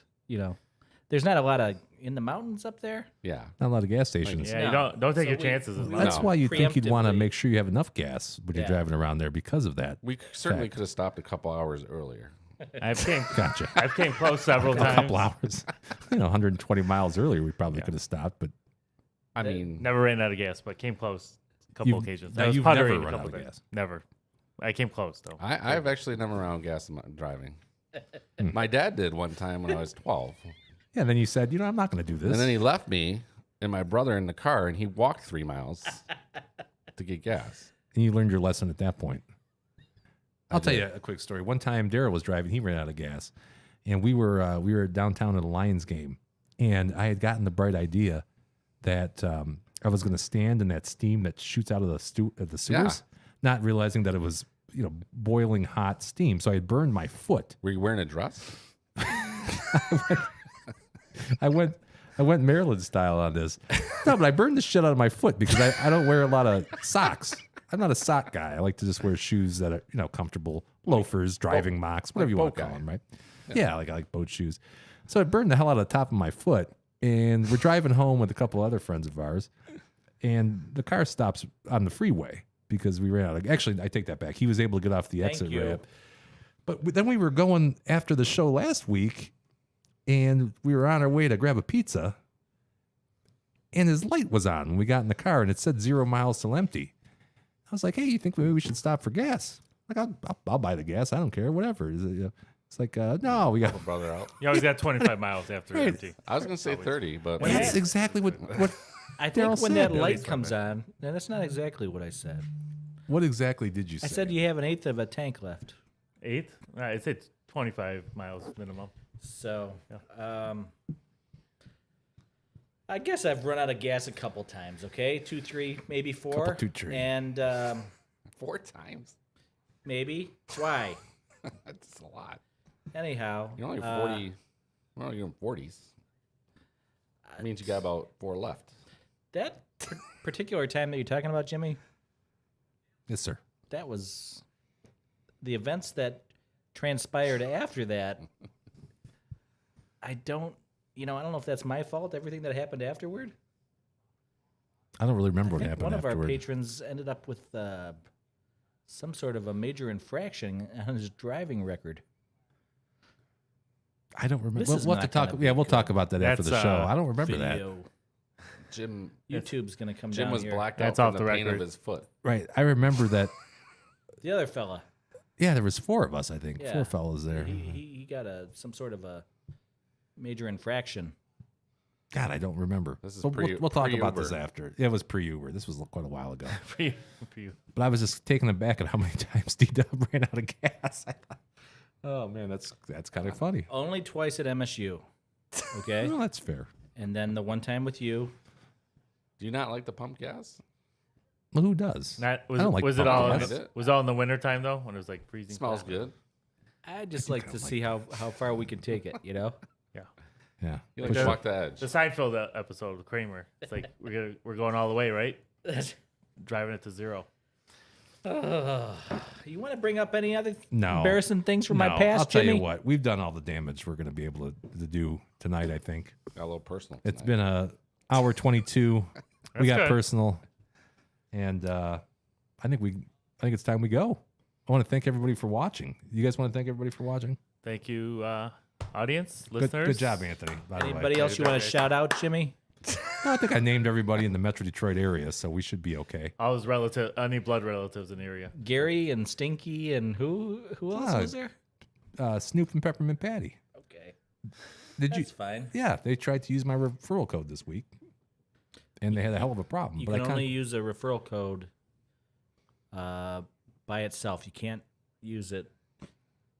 there's not a lot of in the mountains up there. Yeah. Not a lot of gas stations. Yeah, No. you don't take So your we- chances as we- much. That's No. why you think you'd want to Preemptively. make sure you have enough gas when you're Yeah. driving around there because of that. We certainly Fact. could have stopped a couple hours earlier. I've came Gotcha. I've came close several A times. couple hours. 120 miles earlier, we probably could have stopped, but I mean, Never ran out of gas, but came close a couple You've- occasions. now I was you've puttering never a run couple out of days. gas. Never. I came close though. I've actually never run out of gas in my driving. My dad did one time when I was 12. yeah, then you said, I'm not going to do this. And then he left me and my brother in the car, and he walked 3 miles to get gas. And you learned your lesson at that point. I'll tell did. you a quick story. One time, Daryl was driving; he ran out of gas, and we were downtown at a Lions game, and I had gotten the bright idea that I was going to stand in that steam that shoots out of the sewers, not realizing that it was boiling hot steam. So I had burned my foot. Were you wearing a dress? I went Maryland style on this. No, but I burned the shit out of my foot because I don't wear a lot of socks. I'm not a sock guy. I like to just wear shoes that are comfortable, loafers, driving mocks, whatever you want to call them, right? Yeah, I like boat shoes. So I burned the hell out of the top of my foot, and we're driving home with a couple other friends of ours, and the car stops on the freeway because we ran out of. Actually, I take that back. He was able to get off the exit ramp. But then we were going after the show last week, and we were on our way to grab a pizza, and his light was on when we got in the car, and it said 0 miles till empty. I was like, hey, you think maybe we should stop for gas? Like, I'll buy the gas. I don't care. Whatever. It's like, no, we got a brother out. You always got 25 miles after empty. I was going to say 30, but that's exactly what I think Daryl when said. that light comes on, no, that's not exactly what I said. What exactly did you say? I said you have an eighth of a tank left. Eighth? I said 25 miles minimum. So, I guess I've run out of gas a couple times. Okay, 2, 3, maybe 4. Couple, 2, 3. And 4 times. maybe. Why? That's a lot. Anyhow, You're only 40. Well, you're in 40s. That means you got about 4 left. That particular time that you're talking about, Jimmy, Yes, sir. that was the events that transpired after that. I don't know if that's my fault, everything that happened afterward. I don't really remember I what think happened one of afterward. our patrons ended up with some sort of a major infraction on his driving record. I don't remember. This We'll is have to not talk. gonna Yeah, be we'll good. talk about that after That's, the show. I don't remember Video. Jim YouTube's going to come Jim down was here. blacked That's out off from the the pain record. of his foot. that. Right. I remember that. The other fella. Yeah, there was 4 of us, I think. Yeah. 4 fellas there. He got some sort of a major infraction. God, I don't remember. This is But we'll talk about this pre-Uber. after. Yeah, it was pre-Uber. This was quite a while ago. For you. For you. But I was just taken aback at how many times D-Dub ran out of gas. I thought, oh, man, that's kind of funny. Only twice at MSU. Okay? Well, that's fair. And then the one time with you. Do you not like the pump gas? Well, who does? Not, I don't like was it pumpkin all? gas. Was it all in the winter time though, when it was like freezing? Smells good. I just like to see how far we can take it, you know? Yeah. Yeah. You like to walk the edge. The Seinfeld episode with Kramer. It's like we're going all the way, right? Driving it to 0. You want to bring up any other No. embarrassing things from my No, past, I'll tell Jimmy? you what. We've done all the damage we're going to be able to do tonight, I think. Got a little personal. It's tonight. been a hour 22. We That's got good. personal. And I think it's time we go. I want to thank everybody for watching. You guys want to thank everybody for watching? Thank you, audience, Good, listeners. good job, Anthony. By the way. Anybody else you want to shout out, Jimmy? No, I think I named everybody in the Metro Detroit area, so we should be okay. All his any blood relatives in the area. Gary and Stinky and who else was there? Snoop and Peppermint Patty. Okay. That's fine. Yeah, they tried to use my referral code this week, and they had a hell of a problem. You but can only use a referral code by itself. You can't use it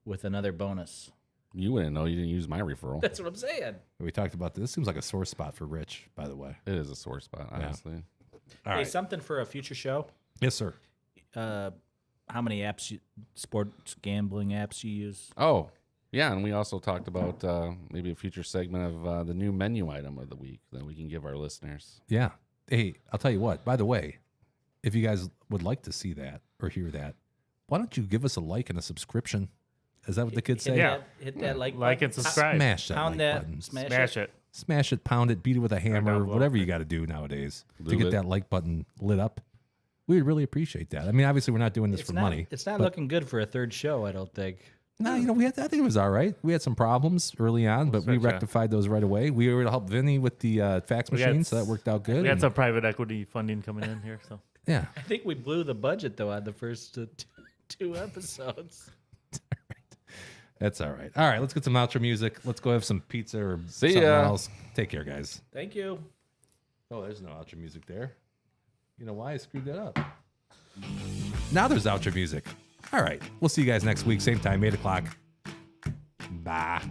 with another bonus. You wouldn't know. You didn't use my referral. That's what I'm saying. We talked about this. Seems like a sore spot for Rich, by the way. It is a sore spot, honestly. All Hey, right. something for a future show. Yes, sir. How many apps, sports gambling apps you use? Oh, yeah. And we also talked about maybe a future segment of the new menu item of the week that we can give our listeners. Yeah. Hey, I'll tell you what. By the way, if you guys would like to see that or hear that, why don't you give us a like and a subscription? Is that what the kids say? Yeah. Hit that like Like button. and subscribe. Smash that Pound like that. button. Smash it. Smash it, pound it, beat it with a hammer, down below. whatever you got to do nowadays to Lube get it. that like button lit up. We would really appreciate that. I mean, obviously, we're not doing this It's for not, money. It's not but- looking good for a third show, I don't think. No, I think it was all right. We had some problems early on, but we switch, yeah. rectified those right away. We were able to help Vinny with the fax We got machine, so that worked out good. We had and- some private equity funding coming in here, so yeah. I think we blew the budget, though, on the first 2 episodes. That's all right. All right, let's get some outro music. Let's go have some pizza or See something ya. else. Take care, guys. Thank you. Oh, there's no outro music there. You know why I screwed that up? Now there's outro music. All right, we'll see you guys next week, same time, 8 o'clock. Bye.